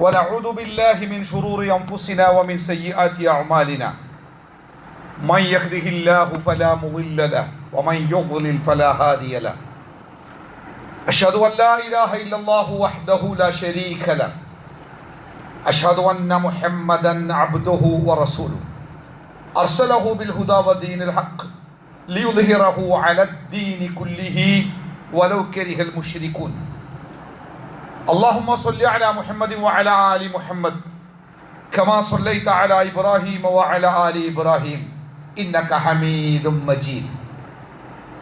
ونعوذ بالله من شرور أنفسنا ومن سيئات أعمالنا من يهده الله فلا مضل له ومن يضلل فلا هادي له أشهد أن لا إله إلا الله وحده لا شريك له أشهد أن محمدا عبده ورسوله أرسله بالهدى ودين الحق ليظهره على الدين كله ولو كره المشركون اللهم صل على محمد وعلى آل محمد كما صليت على إبراهيم وعلى آل إبراهيم إنك حميد مجيد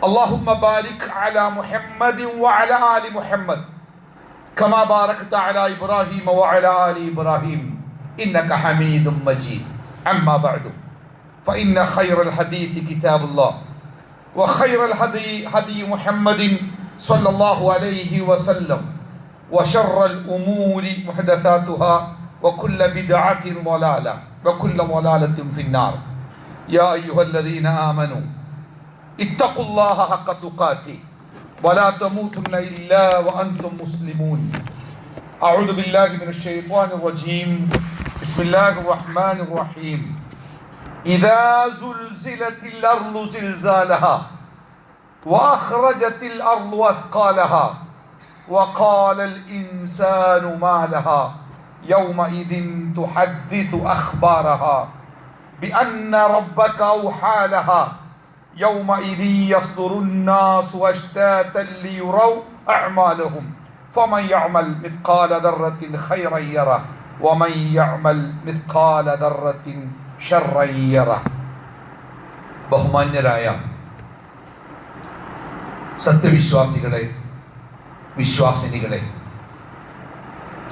اللهم بارك على محمد وعلى آل محمد كما باركت على إبراهيم وعلى آل إبراهيم إنك حميد مجيد أما بعد فإن خير الحديث كتاب الله وخير الهدي هدي محمد صلى الله عليه وسلم وشر الأمور محدثاتها وكل بدعة ضلالة وكل ضلالة في النار يا أيها الذين آمنوا اتقوا الله حق تقاته ولا تموتن إلا وأنتم مسلمون أعوذ بالله من الشيطان الرجيم بسم الله الرحمن الرحيم إذا زلزلت الأرض زلزالها وأخرجت الأرض أثقالها وقال الإنسان ما لها يومئذ تحدث أخبارها بأن ربك أوحى لها يومئذ يصدر الناس أشتاتا ليروا أعمالهم فمن يعمل مثقال ذرة خيرا يره ومن يعمل مثقال ذرة شرا يره. ബഹുമാന്യരായ സത്യവിശ്വാസികളെ, വിശ്വാസിനികളെ,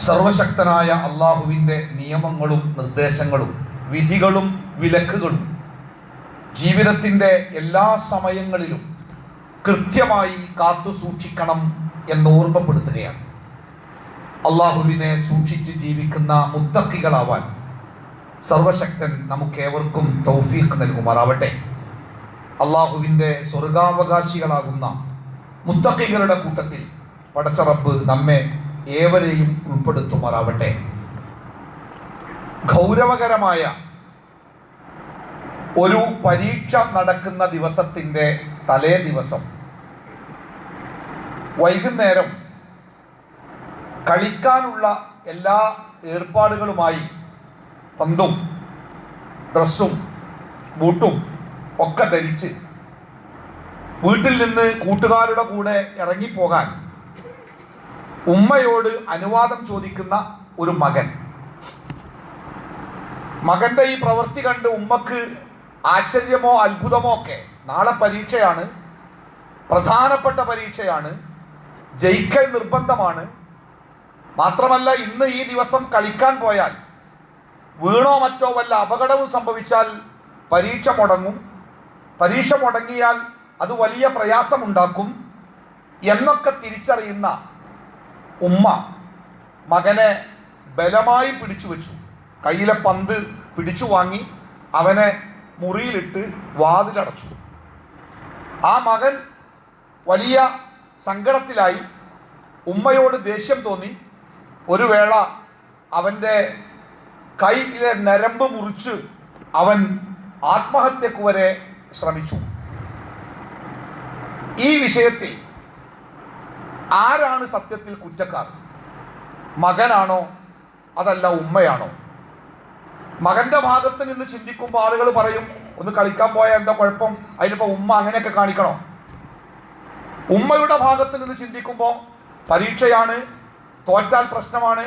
സർവശക്തനായ അള്ളാഹുവിൻ്റെ നിയമങ്ങളും നിർദ്ദേശങ്ങളും വിധികളും വിലക്കുകളും ജീവിതത്തിൻ്റെ എല്ലാ സമയങ്ങളിലും കൃത്യമായി കാത്തു സൂക്ഷിക്കണം എന്ന് ഓർമ്മപ്പെടുത്തുകയാണ്. അള്ളാഹുവിനെ സൂക്ഷിച്ച് ജീവിക്കുന്ന മുത്തഖികളാവാൻ സർവശക്തൻ നമുക്കേവർക്കും തൗഫീഖ് നൽകുമാറാവട്ടെ. അള്ളാഹുവിൻ്റെ സ്വർഗാവകാശികളാകുന്ന മുത്തഖികളുടെ കൂട്ടത്തിൽ പടച്ച റബ്ബ് നമ്മെ ഏവരെയും ഉൾപ്പെടുത്തുമാറാവട്ടെ. ഗൗരവകരമായ ഒരു പരീക്ഷ നടക്കുന്ന ദിവസത്തിൻ്റെ തലേ ദിവസം വൈകുന്നേരം കളിക്കാനുള്ള എല്ലാ ഏർപ്പാടുകളുമായി പന്തും ഡ്രസ്സും ബൂട്ടും ഒക്കെ ധരിച്ച് വീട്ടിൽ നിന്ന് കൂട്ടുകാരുടെ കൂടെ ഇറങ്ങിപ്പോകാൻ ഉമ്മയോട് അനുവാദം ചോദിക്കുന്ന ഒരു മകന്റെ ഈ പ്രവൃത്തി കണ്ട് ഉമ്മക്ക് ആശ്ചര്യമോ അത്ഭുതമോ ഒക്കെ. നാളെ പരീക്ഷയാണ്, പ്രധാനപ്പെട്ട പരീക്ഷയാണ്, ജയിക്കൽ നിർബന്ധമാണ്. മാത്രമല്ല ഇന്ന് ഈ ദിവസം കളിക്കാൻ പോയാൽ വീണോ മറ്റോ വല്ല അപകടവും സംഭവിച്ചാൽ പരീക്ഷ മുടങ്ങും, പരീക്ഷ മുടങ്ങിയാൽ അത് വലിയ പ്രയാസമുണ്ടാക്കും എന്നൊക്കെ തിരിച്ചറിയുന്ന ഉമ്മ മകനെ ബലമായി പിടിച്ചു വെച്ചു. കയ്യിലെ പന്ത് പിടിച്ചു വാങ്ങി അവനെ മുറിയിലിട്ട് വാതിലടച്ചു. ആ മകൻ വലിയ സങ്കടത്തിലായി. ഉമ്മയോട് ദേഷ്യം തോന്നി. ഒരു വേള അവൻ്റെ കൈയിലെ നരമ്പ് മുറിച്ച് അവൻ ആത്മഹത്യക്ക് വരെ ശ്രമിച്ചു. ഈ വിഷയത്തിൽ ആരാണ് സത്യത്തിൽ കുറ്റക്കാർ? മകനാണോ അതല്ല ഉമ്മയാണോ? മകന്റെ ഭാഗത്ത് നിന്ന് ചിന്തിക്കുമ്പോൾ ആളുകൾ പറയും, ഒന്ന് കളിക്കാൻ പോയാൽ എന്താ കുഴപ്പം, അതിനിപ്പോൾ ഉമ്മ അങ്ങനെയൊക്കെ കാണിക്കണോ? ഉമ്മയുടെ ഭാഗത്ത് നിന്ന് ചിന്തിക്കുമ്പോൾ പരീക്ഷയാണ്, തോറ്റാൽ പ്രശ്നമാണ്,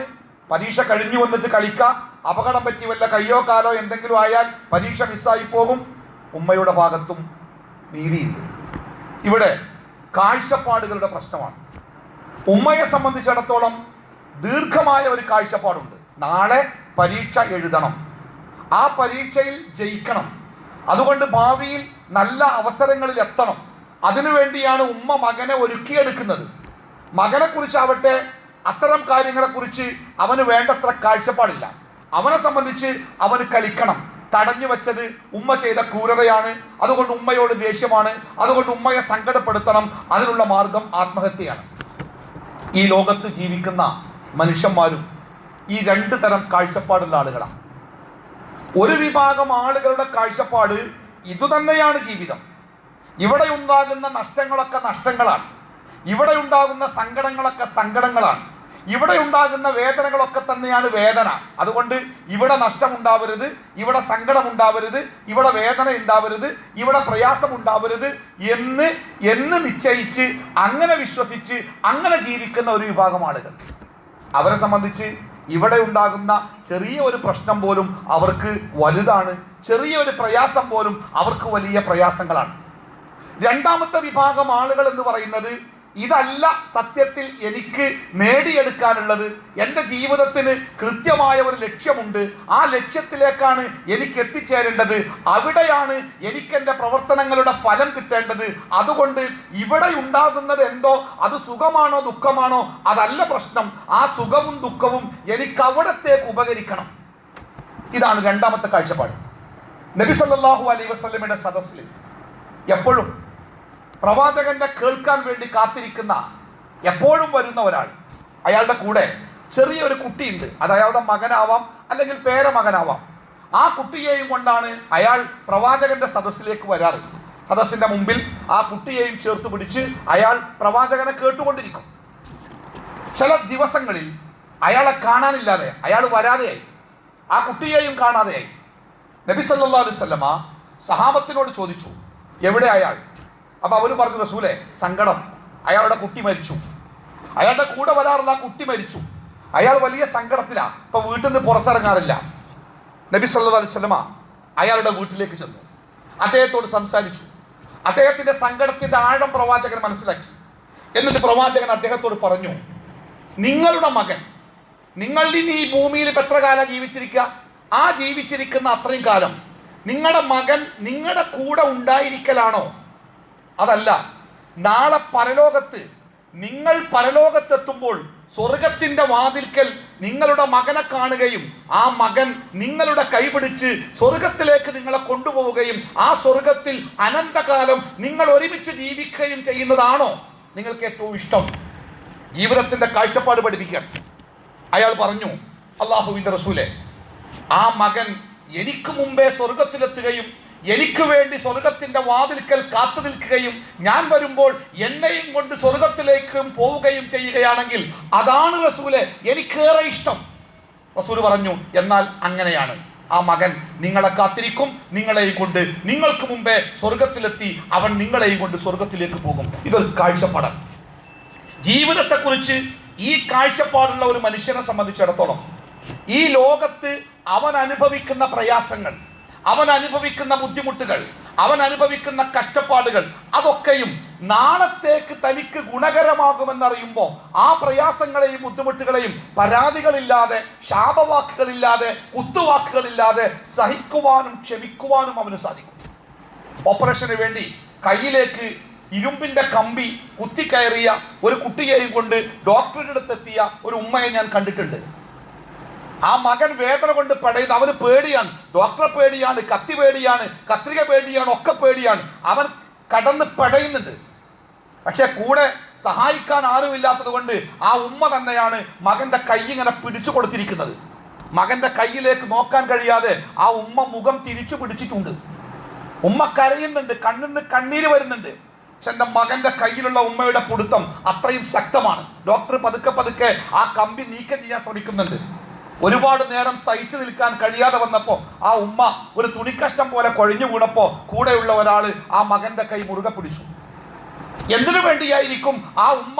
പരീക്ഷ കഴിഞ്ഞു വന്നിട്ട് കളിക്കാം, അപകടം പറ്റി വല്ല കയ്യോ കാലോ എന്തെങ്കിലും ആയാൽ പരീക്ഷ മിസ്സായി പോകും. ഉമ്മയുടെ ഭാഗത്തും നീതിയുണ്ട്. ഇവിടെ കാഴ്ചപ്പാടുകളുടെ പ്രശ്നമാണ്. ഉമ്മയെ സംബന്ധിച്ചിടത്തോളം ദീർഘമായ ഒരു കാഴ്ചപ്പാടുണ്ട്. നാളെ പരീക്ഷ എഴുതണം, ആ പരീക്ഷയിൽ ജയിക്കണം, അതുകൊണ്ട് ഭാവിയിൽ നല്ല അവസരങ്ങളിൽ എത്തണം. അതിനുവേണ്ടിയാണ് ഉമ്മ മകനെ ഒരുക്കിയെടുക്കുന്നത്. മകനെ കുറിച്ചാവട്ടെ അത്തരം കാര്യങ്ങളെക്കുറിച്ച് അവന് വേണ്ടത്ര കാഴ്ചപ്പാടില്ല. അവനെ സംബന്ധിച്ച് അവന് കളിക്കണം. തടഞ്ഞു വെച്ചത് ഉമ്മ ചെയ്ത ക്രൂരതയാണ്, അതുകൊണ്ട് ഉമ്മയോട് ദേഷ്യമാണ്, അതുകൊണ്ട് ഉമ്മയെ സങ്കടപ്പെടുത്തണം. അതിനുള്ള മാർഗം ആത്മഹത്യയാണ്. ഈ ലോകത്ത് ജീവിക്കുന്ന മനുഷ്യന്മാരും ഈ രണ്ട് തരം കാഴ്ചപ്പാടുള്ള ആളുകളാണ്. ഒരു വിഭാഗം ആളുകളുടെ കാഴ്ചപ്പാട് ഇതുതന്നെയാണ് ജീവിതം. ഇവിടെ ഉണ്ടാകുന്ന നഷ്ടങ്ങളൊക്കെ നഷ്ടങ്ങളാണ്, ഇവിടെ ഉണ്ടാകുന്ന സങ്കടങ്ങളൊക്കെ സങ്കടങ്ങളാണ്, ഇവിടെ ഉണ്ടാകുന്ന വേദനകളൊക്കെ തന്നെയാണ് വേദന. അതുകൊണ്ട് ഇവിടെ നഷ്ടമുണ്ടാവരുത്, ഇവിടെ സങ്കടമുണ്ടാവരുത്, ഇവിടെ വേദന ഉണ്ടാവരുത്, ഇവിടെ പ്രയാസം ഉണ്ടാവരുത് എന്ന് നിശ്ചയിച്ച് അങ്ങനെ വിശ്വസിച്ച് അങ്ങനെ ജീവിക്കുന്ന ഒരു വിഭാഗം ആളുകൾ. അവരെ സംബന്ധിച്ച് ഇവിടെ ഉണ്ടാകുന്ന ചെറിയ ഒരു പ്രശ്നം പോലും അവർക്ക് വലുതാണ്, ചെറിയ ഒരു പ്രയാസം പോലും അവർക്ക് വലിയ പ്രയാസങ്ങളാണ്. രണ്ടാമത്തെ വിഭാഗം ആളുകൾ എന്ന് പറയുന്നത്, ഇതല്ല സത്യത്തിൽ എനിക്ക് നേടിയെടുക്കാനുള്ളത്, എൻ്റെ ജീവിതത്തിന് കൃത്യമായ ഒരു ലക്ഷ്യമുണ്ട്, ആ ലക്ഷ്യത്തിലേക്കാണ് എനിക്ക് എത്തിച്ചേരേണ്ടത്, അവിടെയാണ് എനിക്ക് എൻ്റെ പ്രവർത്തനങ്ങളുടെ ഫലം കിട്ടേണ്ടത്. അതുകൊണ്ട് ഇവിടെ ഉണ്ടാകുന്നത് എന്തോ അത് സുഖമാണോ ദുഃഖമാണോ അതല്ല പ്രശ്നം, ആ സുഖവും ദുഃഖവും എനിക്ക് അവിടത്തേക്ക് ഉപകരിക്കണം. ഇതാണ് രണ്ടാമത്തെ കാഴ്ചപ്പാട്. നബി സല്ലല്ലാഹു അലൈഹി വസല്ലമയുടെ സദസ്സിൽ എപ്പോഴും പ്രവാചകന്റെ കേൾക്കാൻ വേണ്ടി കാത്തിരിക്കുന്ന, എപ്പോഴും വരുന്ന ഒരാൾ, അയാളുടെ കൂടെ ചെറിയൊരു കുട്ടിയുണ്ട്. അത് അയാളുടെ മകനാവാം അല്ലെങ്കിൽ പേരമകനാവാം. ആ കുട്ടിയെയും കൊണ്ടാണ് അയാൾ പ്രവാചകന്റെ സദസ്സിലേക്ക് വരാറ്. സദസ്സിന്റെ മുമ്പിൽ ആ കുട്ടിയെയും ചേർത്ത് പിടിച്ച് അയാൾ പ്രവാചകനെ കേട്ടുകൊണ്ടിരിക്കും. ചില ദിവസങ്ങളിൽ അയാളെ കാണാനില്ലാതെ, അയാൾ വരാതെയായി, ആ കുട്ടിയെയും കാണാതെയായി. നബി സല്ലല്ലാഹു അലൈഹി വസല്ലമ സഹാബത്തിനോട് ചോദിച്ചു, എവിടെ അയാൾ? അപ്പൊ അവർ പറഞ്ഞു, റസൂലേ, സങ്കടം, അയാളുടെ കുട്ടി മരിച്ചു, അയാളുടെ കൂടെ വരാറുള്ള ആ കുട്ടി മരിച്ചു, അയാൾ വലിയ സങ്കടത്തിലാണ്, ഇപ്പൊ വീട്ടിൽ നിന്ന് പുറത്തിറങ്ങാറില്ല. നബി സല്ലല്ലാഹു അലൈഹി വസല്ലമ അയാളുടെ വീട്ടിലേക്ക് ചെന്നു, അദ്ദേഹത്തോട് സംസാരിച്ചു. അദ്ദേഹത്തിന്റെ സങ്കടത്തിന്റെ ആഴം പ്രവാചകൻ മനസ്സിലാക്കി. എന്നിട്ട് പ്രവാചകൻ അദ്ദേഹത്തോട് പറഞ്ഞു, നിങ്ങളുടെ മകൻ, നിങ്ങൾ ഇനി ഈ ഭൂമിയിൽ ഇപ്പം എത്ര കാലം ജീവിച്ചിരിക്കുക? ആ ജീവിച്ചിരിക്കുന്ന അത്രയും കാലം നിങ്ങളുടെ മകൻ നിങ്ങളുടെ കൂടെ ഉണ്ടായിരിക്കലാണോ? അതല്ല, നാളെ പരലോകത്ത് നിങ്ങൾ പരലോകത്തെത്തുമ്പോൾ സ്വർഗത്തിന്റെ വാതിൽക്കൽ നിങ്ങളുടെ മകനെ കാണുകയും ആ മകൻ നിങ്ങളുടെ കൈപിടിച്ച് സ്വർഗത്തിലേക്ക് നിങ്ങളെ കൊണ്ടുപോവുകയും ആ സ്വർഗത്തിൽ അനന്തകാലം നിങ്ങൾ ഒരുമിച്ച് ജീവിക്കുകയും ചെയ്യുന്നതാണോ നിങ്ങൾക്ക് ഏറ്റവും ഇഷ്ടം? ജീവിതത്തിന്റെ കാഴ്ചപ്പാട് പഠിപ്പിക്കാൻ അയാൾ പറഞ്ഞു, അല്ലാഹുവിന്റെ റസൂലേ, ആ മകൻ എനിക്ക് മുമ്പേ സ്വർഗത്തിലെത്തുകയും എനിക്ക് വേണ്ടി സ്വർഗത്തിന്റെ വാതിൽക്കൽ കാത്തു നിൽക്കുകയും ഞാൻ വരുമ്പോൾ എന്നെയും കൊണ്ട് സ്വർഗത്തിലേക്കും പോവുകയും ചെയ്യുകയാണെങ്കിൽ അതാണ് റസൂലെ എനിക്കേറെ ഇഷ്ടം. റസൂൽ പറഞ്ഞു, എന്നാൽ അങ്ങനെയാണ്, ആ മകൻ നിങ്ങളെ കാത്തിരിക്കും, നിങ്ങളെയും കൊണ്ട് നിങ്ങൾക്ക് മുമ്പേ സ്വർഗത്തിലെത്തി അവൻ നിങ്ങളെയും കൊണ്ട് സ്വർഗത്തിലേക്ക് പോകും. ഇതൊരു കാഴ്ചപ്പാടാണ്. ജീവിതത്തെക്കുറിച്ച് ഈ കാഴ്ചപ്പാടുള്ള ഒരു മനുഷ്യനെ സംബന്ധിച്ചിടത്തോളം ഈ ലോകത്ത് അവൻ അനുഭവിക്കുന്ന പ്രയാസങ്ങൾ, അവൻ അനുഭവിക്കുന്ന ബുദ്ധിമുട്ടുകൾ, അവൻ അനുഭവിക്കുന്ന കഷ്ടപ്പാടുകൾ അതൊക്കെയും നാളത്തേക്ക് തനിക്ക് ഗുണകരമാകുമെന്നറിയുമ്പോൾ ആ പ്രയാസങ്ങളെയും ബുദ്ധിമുട്ടുകളെയും പരാതികളില്ലാതെ, ശാപവാക്കുകളില്ലാതെ, കുത്തുവാക്കുകളില്ലാതെ സഹിക്കുവാനും ക്ഷമിക്കുവാനും അവന് സാധിക്കും. ഓപ്പറേഷന് വേണ്ടി കയ്യിലേക്ക് ഇരുമ്പിന്റെ കമ്പി കുത്തിക്കയറിയ ഒരു കുട്ടിയെയും കൊണ്ട് ഡോക്ടറുടെ അടുത്തെത്തിയ ഒരു ഉമ്മയെ ഞാൻ കണ്ടിട്ടുണ്ട്. ആ മകൻ വേദന കൊണ്ട് പടയുന്നു, അവന് പേടിയാണ്, ഡോക്ടറെ പേടിയാണ്, കത്തി പേടിയാണ്, കത്രിക പേടിയാണ്, ഒക്കെ പേടിയാണ്. അവൻ കടന്ന് പടയുന്നുണ്ട്. പക്ഷെ കൂടെ സഹായിക്കാൻ ആരുമില്ലാത്തത് കൊണ്ട് ആ ഉമ്മ തന്നെയാണ് മകന്റെ കൈ ഇങ്ങനെ പിടിച്ചു കൊടുത്തിരിക്കുന്നത്. മകന്റെ കയ്യിലേക്ക് നോക്കാൻ കഴിയാതെ ആ ഉമ്മ മുഖം തിരിച്ചു പിടിച്ചിട്ടുണ്ട്. ഉമ്മ കരയുന്നുണ്ട്, കണ്ണിന്ന് കണ്ണീര് വരുന്നുണ്ട്. പക്ഷെ എൻ്റെ മകന്റെ കയ്യിലുള്ള ഉമ്മയുടെ പിടുത്തം അത്രയും ശക്തമാണ്. ഡോക്ടർ പതുക്കെ പതുക്കെ ആ കമ്പി നീക്കം ചെയ്യാൻ ശ്രമിക്കുന്നുണ്ട്. ഒരുപാട് നേരം സഹിച്ചു നിൽക്കാൻ കഴിയാതെ വന്നപ്പോൾ ആ ഉമ്മ ഒരു തുണിക്കഷ്ടം പോലെ കൊഴിഞ്ഞു വീണപ്പോൾ കൂടെയുള്ള ഒരാൾ ആ മകന്റെ കൈ മുറുകെ പിടിച്ചു. എന്തിനു വേണ്ടിയായിരിക്കും ആ ഉമ്മ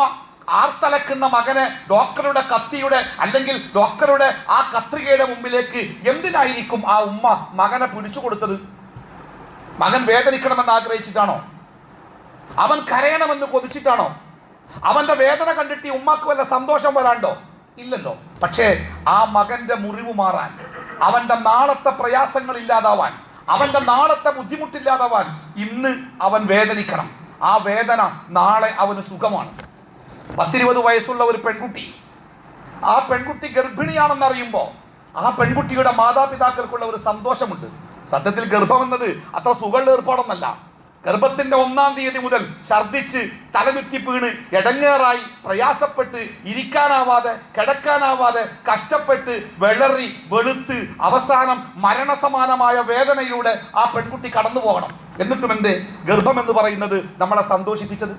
ആർത്തലക്കുന്ന മകനെ ഡോക്ടറുടെ കത്തിയുടെ അല്ലെങ്കിൽ ഡോക്ടറുടെ ആ കത്രികയുടെ മുമ്പിലേക്ക് എന്തിനായിരിക്കും ആ ഉമ്മ മകനെ പിടിച്ചു കൊടുത്തത്? മകൻ വേദനിക്കണമെന്ന് ആഗ്രഹിച്ചിട്ടാണോ? അവൻ കരയണമെന്ന് കൊതിച്ചിട്ടാണോ? അവന്റെ വേദന കണ്ടിട്ട് ഈ ഉമ്മക്ക് വല്ല സന്തോഷം വരാണ്ടോ? ഇല്ലല്ലോ. പക്ഷേ ആ മകന്റെ മുറിവ് മാറാൻ, അവന്റെ നാളത്തെ പ്രയാസങ്ങൾ ഇല്ലാതാവാൻ, അവന്റെ നാളത്തെ ബുദ്ധിമുട്ടില്ലാതാവാൻ ഇന്ന് അവൻ വേദനിക്കണം. ആ വേദന നാളെ അവന് സുഖമാണ്. 10-20 വയസ്സുള്ള ഒരു പെൺകുട്ടി, ആ പെൺകുട്ടി ഗർഭിണിയാണെന്നറിയുമ്പോൾ ആ പെൺകുട്ടിയുടെ മാതാപിതാക്കൾക്കുള്ള ഒരു സന്തോഷമുണ്ട്. സത്യത്തിൽ ഗർഭം എന്നത് അത്ര സുഖമുള്ള ഏർപ്പാടൊന്നല്ല. ഗർഭത്തിന്റെ 1-ാം തീയതി മുതൽ ഛർദിച്ച് തലചുറ്റി വീണ് എടങ്ങേറായി പ്രയാസപ്പെട്ട് ഇരിക്കാനാവാതെ കിടക്കാനാവാതെ കഷ്ടപ്പെട്ട് വെളറി വെളുത്ത് അവസാനം മരണസമാനമായ വേദനയിലൂടെ ആ പെൺകുട്ടി കടന്നു പോകണം. എന്നിട്ടും എന്തേ ഗർഭം എന്ന് പറയുന്നത് നമ്മളെ സന്തോഷിപ്പിച്ചത്?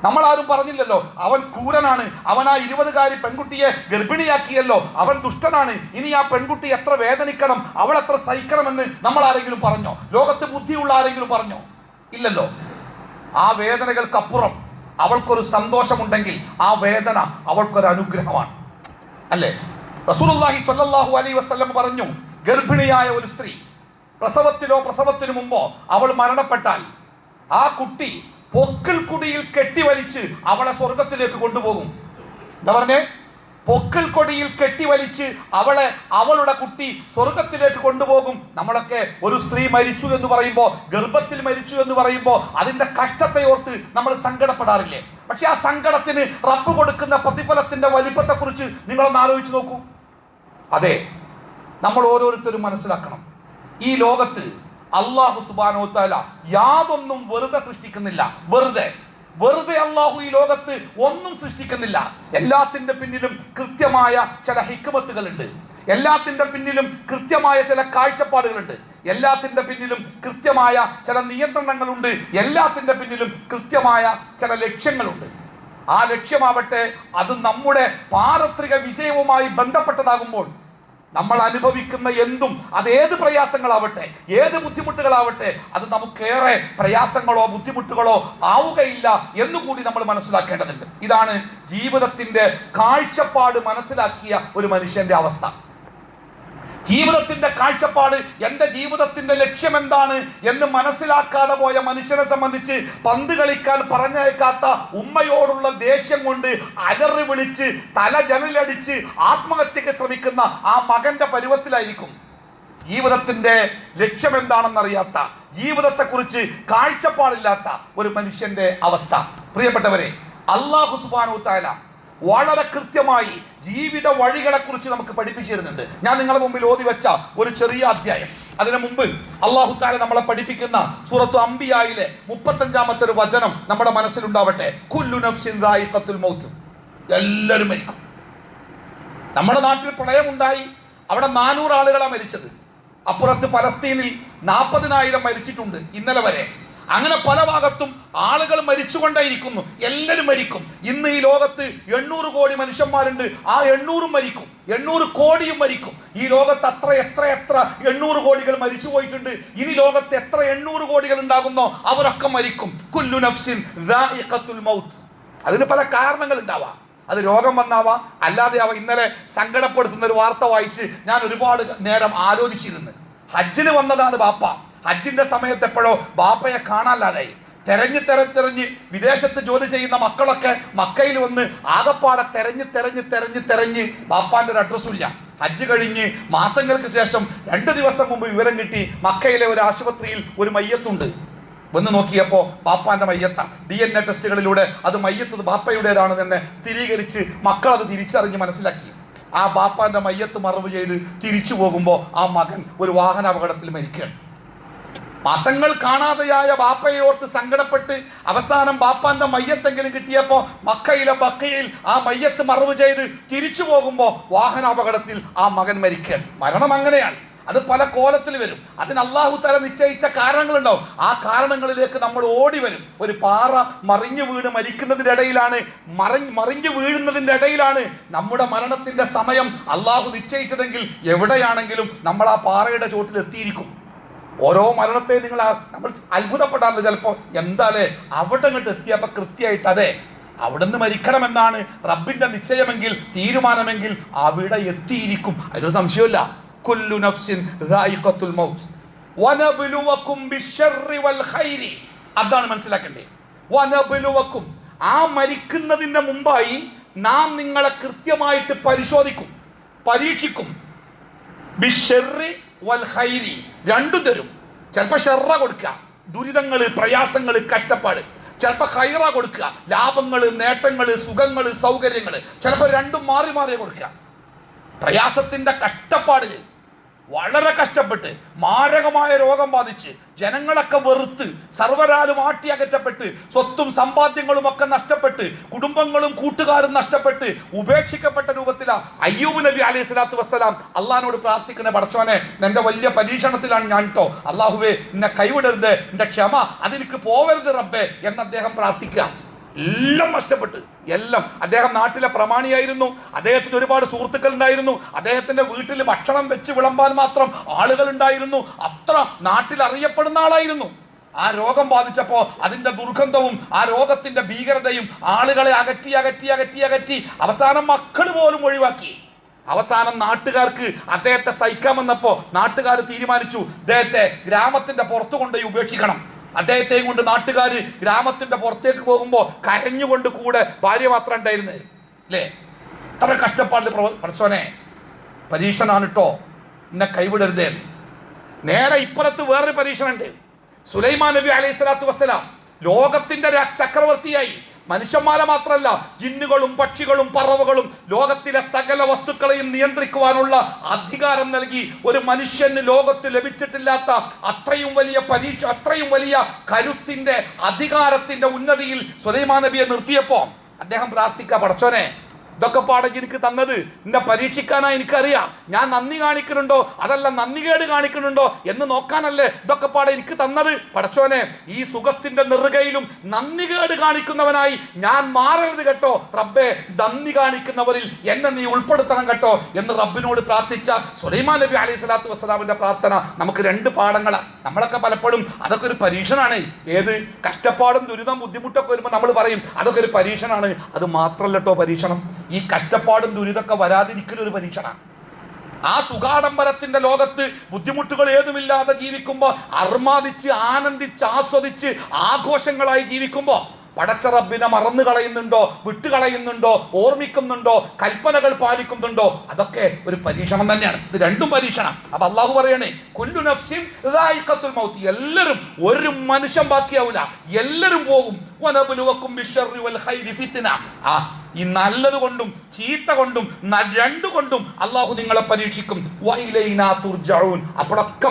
നമ്മളാരും പറഞ്ഞില്ലല്ലോ അവൻ ക്രൂരനാണ്, അവൻ ആ 20-കാരി പെൺകുട്ടിയെ ഗർഭിണിയാക്കിയല്ലോ, അവൻ ദുഷ്ടനാണ്, ഇനി ആ പെൺകുട്ടി എത്ര വേദനിക്കണം, അവൾ എത്ര സഹിക്കണമെന്ന് നമ്മൾ ആരെങ്കിലും പറഞ്ഞോ? ലോകത്ത് ബുദ്ധിയുള്ള ആരെങ്കിലും പറഞ്ഞോ? ഇല്ലല്ലോ. ആ വേദനകൾക്കപ്പുറം അവൾക്കൊരു സന്തോഷമുണ്ടെങ്കിൽ ആ വേദന അവൾക്കൊരു അനുഗ്രഹമാണ്, അല്ലേ? റസൂലുള്ളാഹി സ്വല്ലല്ലാഹു അലൈഹി വസല്ലം പറഞ്ഞു, ഗർഭിണിയായ ഒരു സ്ത്രീ പ്രസവത്തിലോ പ്രസവത്തിനു മുമ്പോ അവൾ മരണപ്പെട്ടാൽ ആ കുട്ടി പൊക്കിൾ കൊടിയിൽ കെട്ടിവലിച്ച് അവളെ സ്വർഗത്തിലേക്ക് കൊണ്ടുപോകും. എന്താ പറഞ്ഞേ? പൊക്കിൾ കൊടിയിൽ കെട്ടിവലിച്ച് അവളുടെ കുട്ടി സ്വർഗത്തിലേക്ക് കൊണ്ടുപോകും. നമ്മളൊക്കെ ഒരു സ്ത്രീ മരിച്ചു എന്ന് പറയുമ്പോൾ, ഗർഭത്തിൽ മരിച്ചു എന്ന് പറയുമ്പോൾ അതിന്റെ കഷ്ടത്തെ ഓർത്ത് നമ്മൾ സങ്കടപ്പെടാറില്ലേ? പക്ഷെ ആ സങ്കടത്തിന് റബ്ബ് കൊടുക്കുന്ന പ്രതിഫലത്തിന്റെ വലിപ്പത്തെ കുറിച്ച് നിങ്ങളൊന്ന് ആലോചിച്ച് നോക്കൂ. അതെ, നമ്മൾ ഓരോരുത്തരും മനസ്സിലാക്കണം, ഈ ലോകത്ത് അല്ലാഹു സുബ്ഹാനഹു വ തആല യാതൊന്നും വെറുതെ സൃഷ്ടിക്കുന്നില്ല. വെറുതെ അല്ലാഹു ഈ ലോകത്ത് ഒന്നും സൃഷ്ടിക്കുന്നില്ല. എല്ലാത്തിന്റെ പിന്നിലും കൃത്യമായ ചില ഹിക്മത്തുകളുണ്ട്, എല്ലാത്തിന്റെ പിന്നിലും കൃത്യമായ ചില കാഴ്ചപ്പാടുകളുണ്ട്, എല്ലാത്തിന്റെ പിന്നിലും കൃത്യമായ ചില നിയന്ത്രണങ്ങളുണ്ട്, എല്ലാത്തിന്റെ പിന്നിലും കൃത്യമായ ചില ലക്ഷ്യങ്ങളുണ്ട്. ആ ലക്ഷ്യമാവട്ടെ അത് നമ്മുടെ പാരത്രിക വിജയവുമായി ബന്ധപ്പെട്ടതാകുമ്പോൾ നമ്മൾ അനുഭവിക്കുന്ന എന്തും, അത് ഏത് പ്രയാസങ്ങളാവട്ടെ, ഏത് ബുദ്ധിമുട്ടുകളാവട്ടെ, അത് നമുക്കേറെ പ്രയാസങ്ങളോ ബുദ്ധിമുട്ടുകളോ ആവുകയില്ല എന്നുകൂടി നമ്മൾ മനസ്സിലാക്കേണ്ടതുണ്ട്. ഇതാണ് ജീവിതത്തിന്റെ കാഴ്ചപ്പാട് മനസ്സിലാക്കിയ ഒരു മനുഷ്യന്റെ അവസ്ഥ. ജീവിതത്തിന്റെ കാഴ്ചപ്പാട്, എൻ്റെ ജീവിതത്തിന്റെ ലക്ഷ്യം എന്താണ് എന്ന് മനസ്സിലാക്കാതെ പോയ മനുഷ്യനെ സംബന്ധിച്ച് പന്ത് കളിക്കാൻ പറഞ്ഞയക്കാത്ത ഉമ്മയോടുള്ള ദേഷ്യം കൊണ്ട് അലറി വിളിച്ച് തല ജനലടിച്ച് ആത്മഹത്യക്ക് ശ്രമിക്കുന്ന ആ മകന്റെ പരുവത്തിലായിരിക്കും. ജീവിതത്തിന്റെ ലക്ഷ്യം എന്താണെന്നറിയാത്ത, ജീവിതത്തെക്കുറിച്ച് കാഴ്ചപ്പാടില്ലാത്ത ഒരു മനുഷ്യന്റെ അവസ്ഥ. പ്രിയപ്പെട്ടവരെ, അല്ലാഹു സുബ്ഹാനഹു വ തആല വളരെ കൃത്യമായി ജീവിത വഴികളെ കുറിച്ച് നമുക്ക് പഠിപ്പിച്ചു തരുന്നുണ്ട്. ഞാൻ നിങ്ങളുടെ മുമ്പിൽ ഓതി വെച്ച ഒരു ചെറിയ അധ്യായം, അതിനു മുമ്പ് അല്ലാഹു തആല നമ്മളെ പഠിപ്പിക്കുന്ന സൂറത്തു അംബിയായിലെ 35-ാമത്തെ ഒരു വചനം നമ്മുടെ മനസ്സിലുണ്ടാവട്ടെ. കുല്ലു നഫ്സിൻ ദായിഖത്തുൽ മൗത്ത്, എല്ലാവരും മരിക്കും. നമ്മുടെ നാട്ടിൽ പ്രളയമുണ്ടായി, അവിടെ 400 ആളുകളാണ് മരിച്ചത്. അപ്പുറത്ത് ഫലസ്തീനിൽ 40,000 മരിച്ചിട്ടുണ്ട് ഇന്നലെ വരെ. അങ്ങനെ പല ഭാഗത്തും ആളുകൾ മരിച്ചുകൊണ്ടേയിരിക്കുന്നു. എല്ലാവരും മരിക്കും. ഇന്ന് ഈ ലോകത്ത് 800 കോടി മനുഷ്യന്മാരുണ്ട്. ആ 800 മരിക്കും, 800 കോടിയും മരിക്കും. ഈ ലോകത്ത് എത്ര 800 കോടികൾ മരിച്ചു പോയിട്ടുണ്ട്. ഇനി ലോകത്ത് എത്ര 800 കോടികൾ ഉണ്ടാകുന്നോ അവരൊക്കെ മരിക്കും. കുല്ലു നഫ്സിൻ ദായിഖത്തുൽ മൗത്ത്. അതിന് പല കാരണങ്ങൾ ഉണ്ടാവാം. അത് രോഗം വന്നാവാം, അല്ലാതെ ആവാം. ഇന്നലെ സങ്കടപ്പെടുത്തുന്ന ഒരു വാർത്ത വായിച്ച് ഞാൻ ഒരുപാട് നേരം ആലോചിച്ചിരുന്നു. ഹജ്ജിന് വന്നതാണ് ബാപ്പ. ഹജ്ജിന്റെ സമയത്ത് എപ്പോഴോ ബാപ്പയെ കാണാനില്ലാതായി. തെരഞ്ഞ് വിദേശത്ത് ജോലി ചെയ്യുന്ന മക്കളൊക്കെ മക്കയിൽ വന്ന് ആകപ്പാടെ തെരഞ്ഞ് ബാപ്പാന്റെ ഒരു അഡ്രസ്സും ഇല്ല. ഹജ്ജ് കഴിഞ്ഞ് മാസങ്ങൾക്ക് ശേഷം 2 ദിവസം മുമ്പ് വിവരം കിട്ടി, മക്കയിലെ ഒരു ആശുപത്രിയിൽ ഒരു മയ്യത്തുണ്ട്. വന്ന് നോക്കിയപ്പോൾ ബാപ്പാന്റെ മയ്യത്ത. DNA ടെസ്റ്റുകളിലൂടെ അത് മയ്യത്ത് ബാപ്പയുടേതാണെന്ന് സ്ഥിരീകരിച്ച് മക്കൾ അത് തിരിച്ചറിഞ്ഞ് മനസ്സിലാക്കി. ആ ബാപ്പാന്റെ മയ്യത്ത് മറവ് ചെയ്ത് തിരിച്ചു പോകുമ്പോൾ ആ മകൻ ഒരു വാഹനാപകടത്തിൽ മരിക്കുകയാണ്. മാസങ്ങൾ കാണാതെയായ ബാപ്പയെ ഓർത്ത് സങ്കടപ്പെട്ട് അവസാനം ബാപ്പാന്റെ മയ്യത്തെങ്കിലും കിട്ടിയപ്പോൾ മക്കയിലെ ബക്കയിൽ ആ മയ്യത്ത് മറവ് ചെയ്ത് തിരിച്ചു പോകുമ്പോൾ വാഹനാപകടത്തിൽ ആ മകൻ മരിക്കുകയാണ്. മരണം അങ്ങനെയാണ്, അത് പല കോലത്തിൽ വരും. അതിന് അല്ലാഹു തആല നിശ്ചയിച്ച കാരണങ്ങളുണ്ടാവും. ആ കാരണങ്ങളിലേക്ക് നമ്മൾ ഓടി വരും. ഒരു പാറ മറിഞ്ഞു വീണ് മരിക്കുന്നതിൻ്റെ ഇടയിലാണ്, മറിഞ്ഞു വീഴുന്നതിൻ്റെ ഇടയിലാണ് നമ്മുടെ മരണത്തിന്റെ സമയം അല്ലാഹു നിശ്ചയിച്ചതെങ്കിൽ എവിടെയാണെങ്കിലും നമ്മൾ ആ പാറയുടെ ചോട്ടിൽ എത്തിയിരിക്കും. ഓരോ മരണത്തെ നമ്മൾ അത്ഭുതപ്പെടാറില്ല ചിലപ്പോൾ. എന്താലേ അവിടെ അങ്ങോട്ട് എത്തിയപ്പോൾ കൃത്യമായിട്ട് അതെ അവിടുന്ന് മരിക്കണമെന്നാണ് റബ്ബിന്റെ നിശ്ചയമെങ്കിൽ, തീരുമാനമെങ്കിൽ അവിടെ എത്തിയിരിക്കും. അതിനൊരു സംശയമില്ല. കുല്ലു നഫ്സിൻ ദായിഖത്തുൽ മൗത്ത് വനബ്ലുവകും ബിശ്ശർരി വൽ ഖൈരി. അതാണ് മനസ്സിലാക്കേണ്ടത്. വനബ്ലുവകും, ആ മരിക്കുന്നതിന്റെ മുമ്പായി നാം നിങ്ങളെ കൃത്യമായിട്ട് പരിശോധിക്കും, പരീക്ഷിക്കും. ബിശ്ശർരി വൽ ഖൈരി, രണ്ടും തരും. ചിലപ്പോൾ ഷർറ കൊടുക്കുക, ദുരിതങ്ങൾ, പ്രയാസങ്ങൾ, കഷ്ടപ്പാട്. ചിലപ്പോൾ ഖൈറ കൊടുക്കുക, ലാഭങ്ങൾ, നേട്ടങ്ങൾ, സുഖങ്ങൾ, സൗകര്യങ്ങൾ. ചിലപ്പോൾ രണ്ടും മാറി കൊടുക്കുക. പ്രയാസത്തിന്റെ കഷ്ടപ്പാടിൽ വളരെ കഷ്ടപ്പെട്ട് മാരകമായ രോഗം ബാധിച്ച് ജനങ്ങളൊക്കെ വെറുത്ത് സർവ്വരാലും ആട്ടിയകറ്റപ്പെട്ട് സ്വത്തും സമ്പാദ്യങ്ങളും ഒക്കെ നഷ്ടപ്പെട്ട് കുടുംബങ്ങളും കൂട്ടുകാരും നഷ്ടപ്പെട്ട് ഉപേക്ഷിക്കപ്പെട്ട രൂപത്തിലാണ് അയ്യൂബ് നബി അലൈഹി സ്വലാത്തു വസ്സലാം അള്ളാഹിനോട് പ്രാർത്ഥിക്കണേ, പടച്ചോനെ നിന്റെ വലിയ പരീക്ഷണത്തിലാണ് ഞാൻ കേട്ടോ, അള്ളാഹുവേ എന്നെ കൈവിടരുത്, എന്റെ ക്ഷമ അതെനിക്ക് പോവരുത് റബ്ബേ എന്ന് അദ്ദേഹം പ്രാർത്ഥിക്കാം. എല്ലാം നഷ്ടപ്പെട്ട് എല്ലാം. അദ്ദേഹം നാട്ടിലെ പ്രമാണിയായിരുന്നു, അദ്ദേഹത്തിന് ഒരുപാട് സുഹൃത്തുക്കൾ ഉണ്ടായിരുന്നു, അദ്ദേഹത്തിന്റെ വീട്ടിൽ ഭക്ഷണം വെച്ച് വിളമ്പാൻ മാത്രം ആളുകൾ ഉണ്ടായിരുന്നു, അത്ര നാട്ടിൽ അറിയപ്പെടുന്ന ആളായിരുന്നു. ആ രോഗം ബാധിച്ചപ്പോൾ അതിന്റെ ദുർഗന്ധവും ആ രോഗത്തിന്റെ ഭീകരതയും ആളുകളെ അകറ്റി അകറ്റി അകറ്റി അകറ്റി അവസാനം മക്കൾ പോലും ഒഴിവാക്കി. അവസാനം നാട്ടുകാർക്ക് അദ്ദേഹത്തെ സഹിക്കാൻ വന്നപ്പോൾ നാട്ടുകാർ തീരുമാനിച്ചു അദ്ദേഹത്തെ ഗ്രാമത്തിന്റെ പുറത്തു കൊണ്ടുപോയി ഉപേക്ഷിക്കണം. അദ്ദേഹത്തെയും കൊണ്ട് നാട്ടുകാർ ഗ്രാമത്തിന്റെ പുറത്തേക്ക് പോകുമ്പോൾ കരഞ്ഞുകൊണ്ട് കൂടെ ഭാര്യ മാത്രം ഉണ്ടായിരുന്നത് അല്ലേ? അത്ര കഷ്ടപ്പാടിൽ പടച്ചോനെ പരീക്ഷണാണ് കേട്ടോ, എന്നെ കൈവിടരുതേ. നേരെ ഇപ്പുറത്ത് വേറൊരു പരീക്ഷണം ഉണ്ട്. സുലൈമാൻ നബി അലൈഹി സ്വലാത്തു വസ്സലാം ലോകത്തിന്റെ ചക്രവർത്തിയായി. മനുഷ്യന്മാരെ മാത്രമല്ല, ജിന്നുകളും പക്ഷികളും പറവകളും ലോകത്തിലെ സകല വസ്തുക്കളെയും നിയന്ത്രിക്കുവാനുള്ള അധികാരം നൽകി ഒരു മനുഷ്യന് ലോകത്ത് ലഭിച്ചിട്ടില്ലാത്ത അത്രയും വലിയ പരീക്ഷ, അത്രയും വലിയ കരുത്തിന്റെ അധികാരത്തിന്റെ ഉന്നതിയിൽ സുലൈമാൻ നബിയെ നിർത്തിയപ്പോ അദ്ദേഹം പ്രാർത്ഥിക്കുക, പടച്ചോനെ ഇതൊക്കെ പാടെ എനിക്ക് തന്നത് എന്നെ പരീക്ഷിക്കാനാ എനിക്കറിയാം. ഞാൻ നന്ദി കാണിക്കുന്നുണ്ടോ അതല്ല നന്ദികേട് കാണിക്കുന്നുണ്ടോ എന്ന് നോക്കാനല്ലേ ഇതൊക്കെ പാടെ എനിക്ക് തന്നത്. പടച്ചോനെ ഈ സുഖത്തിന്റെ നെറുകയിലും നന്ദികേട് കാണിക്കുന്നവനായി ഞാൻ മാറരുത് കേട്ടോ റബ്ബേ, നന്ദി കാണിക്കുന്നവരിൽ എന്നെ നീ ഉൾപ്പെടുത്തണം കേട്ടോ എന്ന് റബ്ബിനോട് പ്രാർത്ഥിച്ച സുലൈമാൻ നബി അലൈഹി സ്വലാത്തു വസ്സലാമിന്റെ പ്രാർത്ഥന നമുക്ക് രണ്ട് പാഠങ്ങളാണ്. നമ്മളൊക്കെ പലപ്പോഴും അതൊക്കെ ഒരു പരീക്ഷണമാണ്. ഏത് കഷ്ടപ്പാടും ദുരിതം ബുദ്ധിമുട്ടൊക്കെ വരുമ്പോൾ നമ്മൾ പറയും അതൊക്കെ ഒരു പരീക്ഷണമാണ്. അത് മാത്രമല്ല കേട്ടോ പരീക്ഷണം, ഈ കഷ്ടപ്പാടും ദുരിതമൊക്കെ വരാതിരിക്കലൊരു പരീക്ഷണ. ആ സുഖാഡംബരത്തിന്റെ ലോകത്ത് ബുദ്ധിമുട്ടുകൾ ഏതുമില്ലാതെ ജീവിക്കുമ്പോൾ അർമാദിച്ച് ആനന്ദിച്ച് ആസ്വദിച്ച് ആഘോഷങ്ങളായി ജീവിക്കുമ്പോൾ പടച്ച റബ്ബിനെ മറന്നു കളയുന്നുണ്ടോ, വിട്ടുകളയുന്നുണ്ടോ, ഓർമ്മിക്കുന്നുണ്ടോ, കൽപ്പനകൾ പാലിക്കുന്നുണ്ടോ, അതൊക്കെ ഒരു പരീക്ഷണം തന്നെയാണ്. ഇത് രണ്ടും പരീക്ഷണം. അപ്പൊ അള്ളാഹു പറയണേ കുല്ലു നഫ്സിൻ ദായിഖത്തുൽ മൗത്ത്, എല്ലാവരും ഒരു മനുഷ്യൻ ബാക്കിയാവില്ല, എല്ലാവരും പോകും. വനബ്ലുവക്കും ബിശ്ശർരി വൽ ഖൈരി ഫിത്ന, ഈ നല്ലത് കൊണ്ടും ചീത്ത കൊണ്ടും രണ്ടുകൊണ്ടും അള്ളാഹു നിങ്ങളെ പരീക്ഷിക്കും. വഇലൈനാ തുർജഊൻ, അപ്പോഴൊക്കെ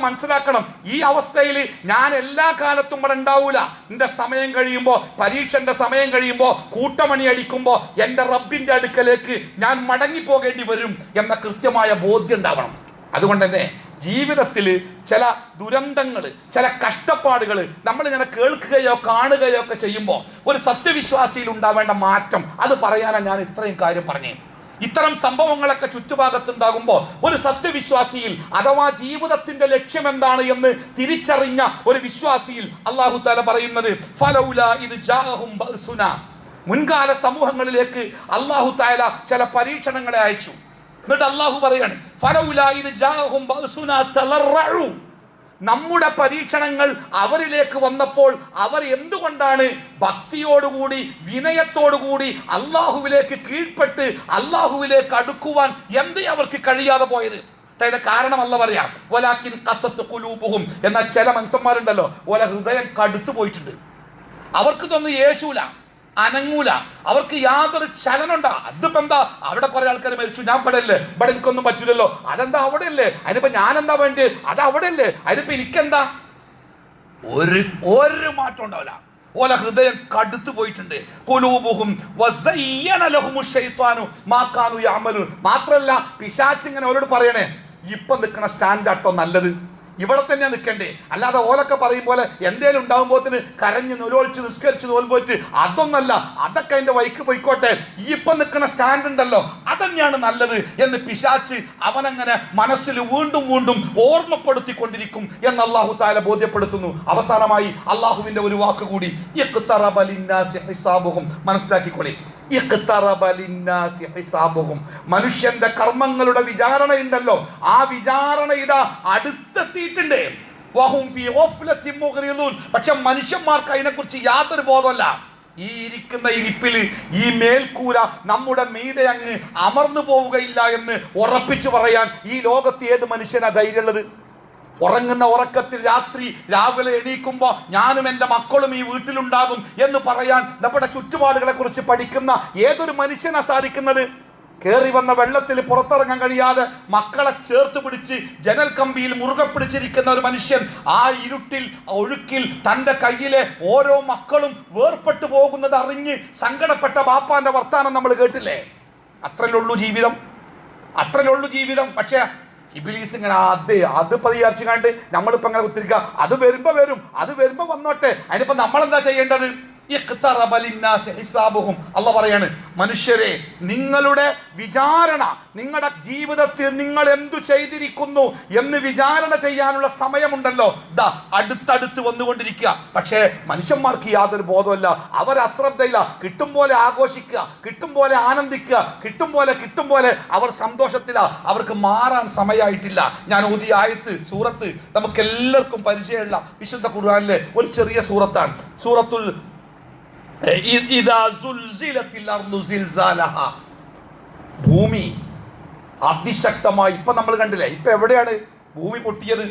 മനസ്സിലാക്കണം ഈ അവസ്ഥയിൽ ഞാൻ എല്ലാ കാലത്തും ഇവിടെ ഉണ്ടാവൂല. എൻ്റെ സമയം കഴിയുമ്പോൾ, പരീക്ഷന്റെ സമയം കഴിയുമ്പോൾ, കൂട്ടമണി അടിക്കുമ്പോൾ എൻ്റെ റബ്ബിന്റെ അടുക്കലേക്ക് ഞാൻ മടങ്ങിപ്പോകേണ്ടി വരും എന്ന കൃത്യമായ ബോധ്യം ഉണ്ടാവണം. അതുകൊണ്ട് തന്നെ ജീവിതത്തിൽ ചില ദുരന്തങ്ങൾ, ചില കഷ്ടപ്പാടുകൾ നമ്മളിങ്ങനെ കേൾക്കുകയോ കാണുകയോ ഒക്കെ ചെയ്യുമ്പോൾ ഒരു സത്യവിശ്വാസിയിൽ ഉണ്ടാവേണ്ട മാറ്റം, അത് പറയാനാണ് ഞാൻ ഇത്രയും കാര്യം പറഞ്ഞേ. ഇത്തരം സംഭവങ്ങളൊക്കെ ചുറ്റുഭാഗത്തുണ്ടാകുമ്പോൾ ഒരു സത്യവിശ്വാസിയിൽ അഥവാ ജീവിതത്തിന്റെ ലക്ഷ്യം എന്താണ് എന്ന് തിരിച്ചറിഞ്ഞ ഒരു വിശ്വാസിയിൽ അല്ലാഹു തആല പറയുന്നത് ഫലൗലാ ഇദ് ജാഅഹും ബഅസുനാ, മുൻകാല സമൂഹങ്ങളിലേക്ക് അല്ലാഹു തആല ചില പരീക്ഷണങ്ങളെ അയച്ചു. എന്നിട്ട് അല്ലാഹു പറയാണ് ഫലൗലാ ഇദ് ജാഅഹും ബഅസുനാ തളറഉ, നമ്മുടെ പരീക്ഷണങ്ങൾ അവരിലേക്ക് വന്നപ്പോൾ അവർ എന്തുകൊണ്ടാണ് ഭക്തിയോടുകൂടി വിനയത്തോടുകൂടി അള്ളാഹുവിലേക്ക് കീഴ്പ്പെട്ട് അള്ളാഹുവിലേക്ക് അടുക്കുവാൻ എന്തേ അവർക്ക് കഴിയാതെ പോയത്? അതിന്റെ കാരണം അല്ല പറയാം വലാകിൻ ഖസത്ത് ഖുലൂബുഹും, എന്നാൽ ചില മനുഷ്യന്മാരുണ്ടല്ലോ ഓല ഹൃദയം കടുത്തു പോയിട്ടുണ്ട്. അവർക്ക് ഇതൊന്നും യേശൂല, അനങ്ങൂല, അവർക്ക് യാതൊരു ചലനുണ്ടാ. അതിപ്പോ എന്താ, അവിടെ കുറെ ആൾക്കാർ മരിച്ചു, ഞാൻ ഇവിടെ അല്ലേ, ഇവിടെ എനിക്കൊന്നും പറ്റൂലല്ലോ, അതെന്താ അവിടെ അല്ലേ, അതിനിപ്പോ ഞാൻ എന്താ വേണ്ടി, അത് അവിടെ അല്ലേ, അതിനിപ്പോ എനിക്കെന്താ, ഒരു മാറ്റം ഉണ്ടാവില്ല. ഓല ഹൃദയം കടുത്തു പോയിട്ടുണ്ട്. ഖുലൂബുഹും വസയ്യന ലഹുമുശ് ശൈത്വാനു മാ കാനൂ യഅമലൂൻ. മാത്രല്ല പിശാച് ഇങ്ങനെ ഓലോട് പറയണേ ഇപ്പൊ നിൽക്കണ സ്റ്റാൻഡ് ആട്ടോ നല്ലത്, ഇവിടെ തന്നെ നിൽക്കണ്ടേ, അല്ലാതെ ഓലൊക്കെ പറയും പോലെ എന്തേലും ഉണ്ടാകുമ്പോത്തിന് കരഞ്ഞ് നുലോളിച്ച് നിസ്കരിച്ച് തോൽപോയിട്ട് അതൊന്നല്ല, അതൊക്കെ അതിന്റെ വൈക്ക് പോയിക്കോട്ടെ, ഈ ഇപ്പം നിൽക്കുന്ന സ്റ്റാൻഡ് ഉണ്ടല്ലോ അതന്നെയാണ് നല്ലത് എന്ന് പിശാച്ച് അവനങ്ങനെ മനസ്സിൽ വീണ്ടും വീണ്ടും ഓർമ്മപ്പെടുത്തിക്കൊണ്ടിരിക്കും എന്ന് അല്ലാഹു തആല ബോധ്യപ്പെടുത്തുന്നു. അവസാനമായി അള്ളാഹുവിന്റെ ഒരു വാക്ക് കൂടി, ഇഖ്തറബ ലിന്നാസി ഹിസാബുഹും, മനസ്സിലാക്കിക്കൊള്ളി. മനുഷ്യന്റെ കർമ്മങ്ങളുടെ വിചാരണയുണ്ടല്ലോ, ആ വിചാരണ ഇതാ അടുത്തെത്തിയിട്ടുണ്ട്. പക്ഷെ മനുഷ്യന്മാർക്ക് അതിനെക്കുറിച്ച് യാതൊരു ബോധമല്ല. ഈ ഇരിക്കുന്ന ഇരിപ്പിൽ ഈ മേൽക്കൂര നമ്മുടെ മീതെ അങ്ങ് അമർന്നു പോവുകയില്ല എന്ന് ഉറപ്പിച്ചു പറയാൻ ഈ ലോകത്ത് ഏത് മനുഷ്യനാ ധൈര്യമുള്ളത്? ഉറങ്ങുന്ന ഉറക്കത്തിൽ രാവിലെ എണീക്കുമ്പോൾ ഞാനും എൻ്റെ മക്കളും ഈ വീട്ടിലുണ്ടാകും എന്ന് പറയാൻ നമ്മുടെ ചുറ്റുപാടുകളെ കുറിച്ച് പഠിക്കുന്ന ഏതൊരു മനുഷ്യനാ സാധിക്കുന്നത്? കയറി വന്ന വെള്ളത്തിൽ പുറത്തിറങ്ങാൻ കഴിയാതെ മക്കളെ ചേർത്ത് പിടിച്ച് ജനൽ കമ്പിയിൽ മുറുകെ പിടിച്ചിരിക്കുന്ന ഒരു മനുഷ്യൻ, ആ ഇരുട്ടിൽ ഒഴുക്കിൽ തൻ്റെ കയ്യിലെ ഓരോ മക്കളും വേർപെട്ടു പോകുന്നത് അറിഞ്ഞ് സങ്കടപ്പെട്ട ബാപ്പാന്റെ വർത്താനം നമ്മൾ കേട്ടില്ലേ? അത്രയുള്ളൂ ജീവിതം, അത്രയുള്ളൂ ജീവിതം. പക്ഷേ ഇബ്ലീസ് ഇങ്ങനെ അത് വിചാരിച്ചു കണ്ട് നമ്മളിപ്പോൾ അങ്ങനെ കുത്തിരിക്കുക, അത് വരുമ്പോൾ വരും, അത് വരുമ്പോൾ വന്നോട്ടെ, അതിനിപ്പോൾ നമ്മളെന്താ ചെയ്യേണ്ടത്? അള്ളാഹ് പറയാണ്, മനുഷ്യരെ നിങ്ങളുടെ വിചാരണ, നിങ്ങളുടെ ജീവിതത്തിൽ നിങ്ങൾ എന്തു ചെയ്തിരിക്കുന്നു എന്ന് വിചാരണ ചെയ്യാനുള്ള സമയമുണ്ടല്ലോ, ദാ അടുത്തടുത്ത് വന്നുകൊണ്ടിരിക്കുക. പക്ഷേ മനുഷ്യന്മാർക്ക് യാതൊരു ബോധമല്ല, അവർ അശ്രദ്ധയില്ല. കിട്ടും പോലെ ആഘോഷിക്കുക, കിട്ടും പോലെ ആനന്ദിക്കുക, കിട്ടും പോലെ അവർ സന്തോഷത്തില. അവർക്ക് മാറാൻ സമയമായിട്ടില്ല. ഞാൻ ഓതിയ ആയത്ത് സൂറത്ത് നമുക്ക് എല്ലാവർക്കും പരിചയമുള്ള വിശുദ്ധ ഖുർആനിലെ ഒരു ചെറിയ സൂറത്താണ്. സൂറത്തുൽ ഭൂമി അതിശക്തമായി, ഇപ്പൊ നമ്മൾ കണ്ടില്ലേ, ഇപ്പൊ എവിടെയാണ് ഭൂമി പൊട്ടിയത്?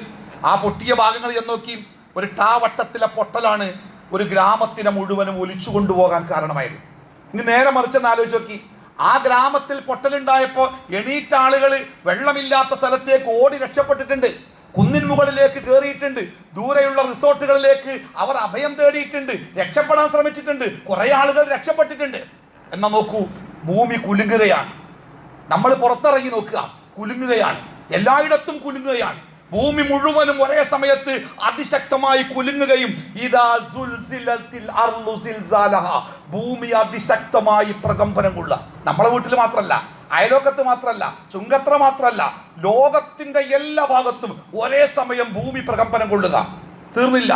ആ പൊട്ടിയ ഭാഗങ്ങൾ എന്ന് നോക്കി, ഒരു വട്ടത്തിലെ പൊട്ടലാണ് ഒരു ഗ്രാമത്തിനെ മുഴുവനും ഒലിച്ചു കൊണ്ടുപോകാൻ കാരണമായത്. ഇനി നേരെ മറിച്ചെന്ന് ആലോചിച്ച് നോക്കി, ആ ഗ്രാമത്തിൽ പൊട്ടലുണ്ടായപ്പോൾ എണീറ്റ ആളുകൾ വെള്ളമില്ലാത്ത സ്ഥലത്തേക്ക് ഓടി രക്ഷപ്പെട്ടിട്ടുണ്ട്, കുന്നിൻ മുകളിലേക്ക് കയറിയിട്ടുണ്ട്, ദൂരെയുള്ള റിസോർട്ടുകളിലേക്ക് അവർ അഭയം തേടിയിട്ടുണ്ട്, രക്ഷപ്പെടാൻ ശ്രമിച്ചിട്ടുണ്ട്, കുറെ ആളുകൾ രക്ഷപ്പെട്ടിട്ടുണ്ട്. എന്നാ നോക്കൂ, ഭൂമി കുലുങ്ങുകയാണ്. നമ്മൾ പുറത്തിറങ്ങി നോക്കുക, കുലുങ്ങുകയാണ്, എല്ലായിടത്തും കുലുങ്ങുകയാണ്. ഭൂമി മുഴുവനും ഒരേ സമയത്ത് അതിശക്തമായി കുലുങ്ങുകയും, ഭൂമി അതിശക്തമായി പ്രകമ്പനം കൊള്ളുക. നമ്മളെ വീട്ടിൽ മാത്രമല്ല, അയലോക്കത്ത് മാത്രമല്ല, ചുങ്കത്ര മാത്രമല്ല, ലോകത്തിന്റെ എല്ലാ ഭാഗത്തും ഒരേ സമയം ഭൂമി പ്രകമ്പനം കൊള്ളുക. തീർന്നില്ല,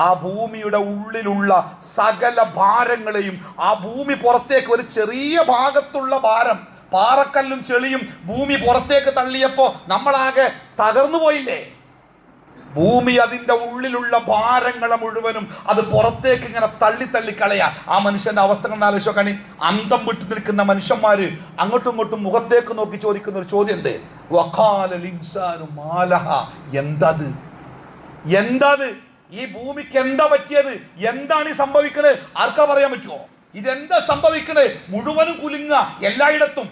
ആ ഭൂമിയുടെ ഉള്ളിലുള്ള സകല ഭാരങ്ങളെയും, ആ ഭൂമി പുറത്തേക്ക്, ഒരു ചെറിയ ഭാഗത്തുള്ള ഭാരം, പാറക്കല്ലും ചെളിയും ഭൂമി പുറത്തേക്ക് തള്ളിയപ്പോ നമ്മളാകെ തകർന്നു പോയില്ലേ? ഭൂമി അതിൻ്റെ ഉള്ളിലുള്ള ഭാരങ്ങളെ മുഴുവനും അത് പുറത്തേക്ക് ഇങ്ങനെ തള്ളി കളയാ. ആ മനുഷ്യന്റെ അവസ്ഥ കണ്ട് ആലോചിച്ചോക്കാണി. അന്തം വിട്ടു നിൽക്കുന്ന മനുഷ്യന്മാര് അങ്ങോട്ടും ഇങ്ങോട്ടും മുഖത്തേക്ക് നോക്കി ചോദിക്കുന്ന ഒരു ചോദ്യം ഉണ്ട്, എന്തത്? ഈ ഭൂമിക്ക് എന്താ പറ്റിയത്? എന്താണ് ഈ സംഭവിക്കുന്നത്? ആർക്കാ പറയാൻ പറ്റുമോ? ഇതെന്താ സംഭവിക്കണേ? മുഴുവനും കുലുങ്ങ എല്ലായിടത്തും.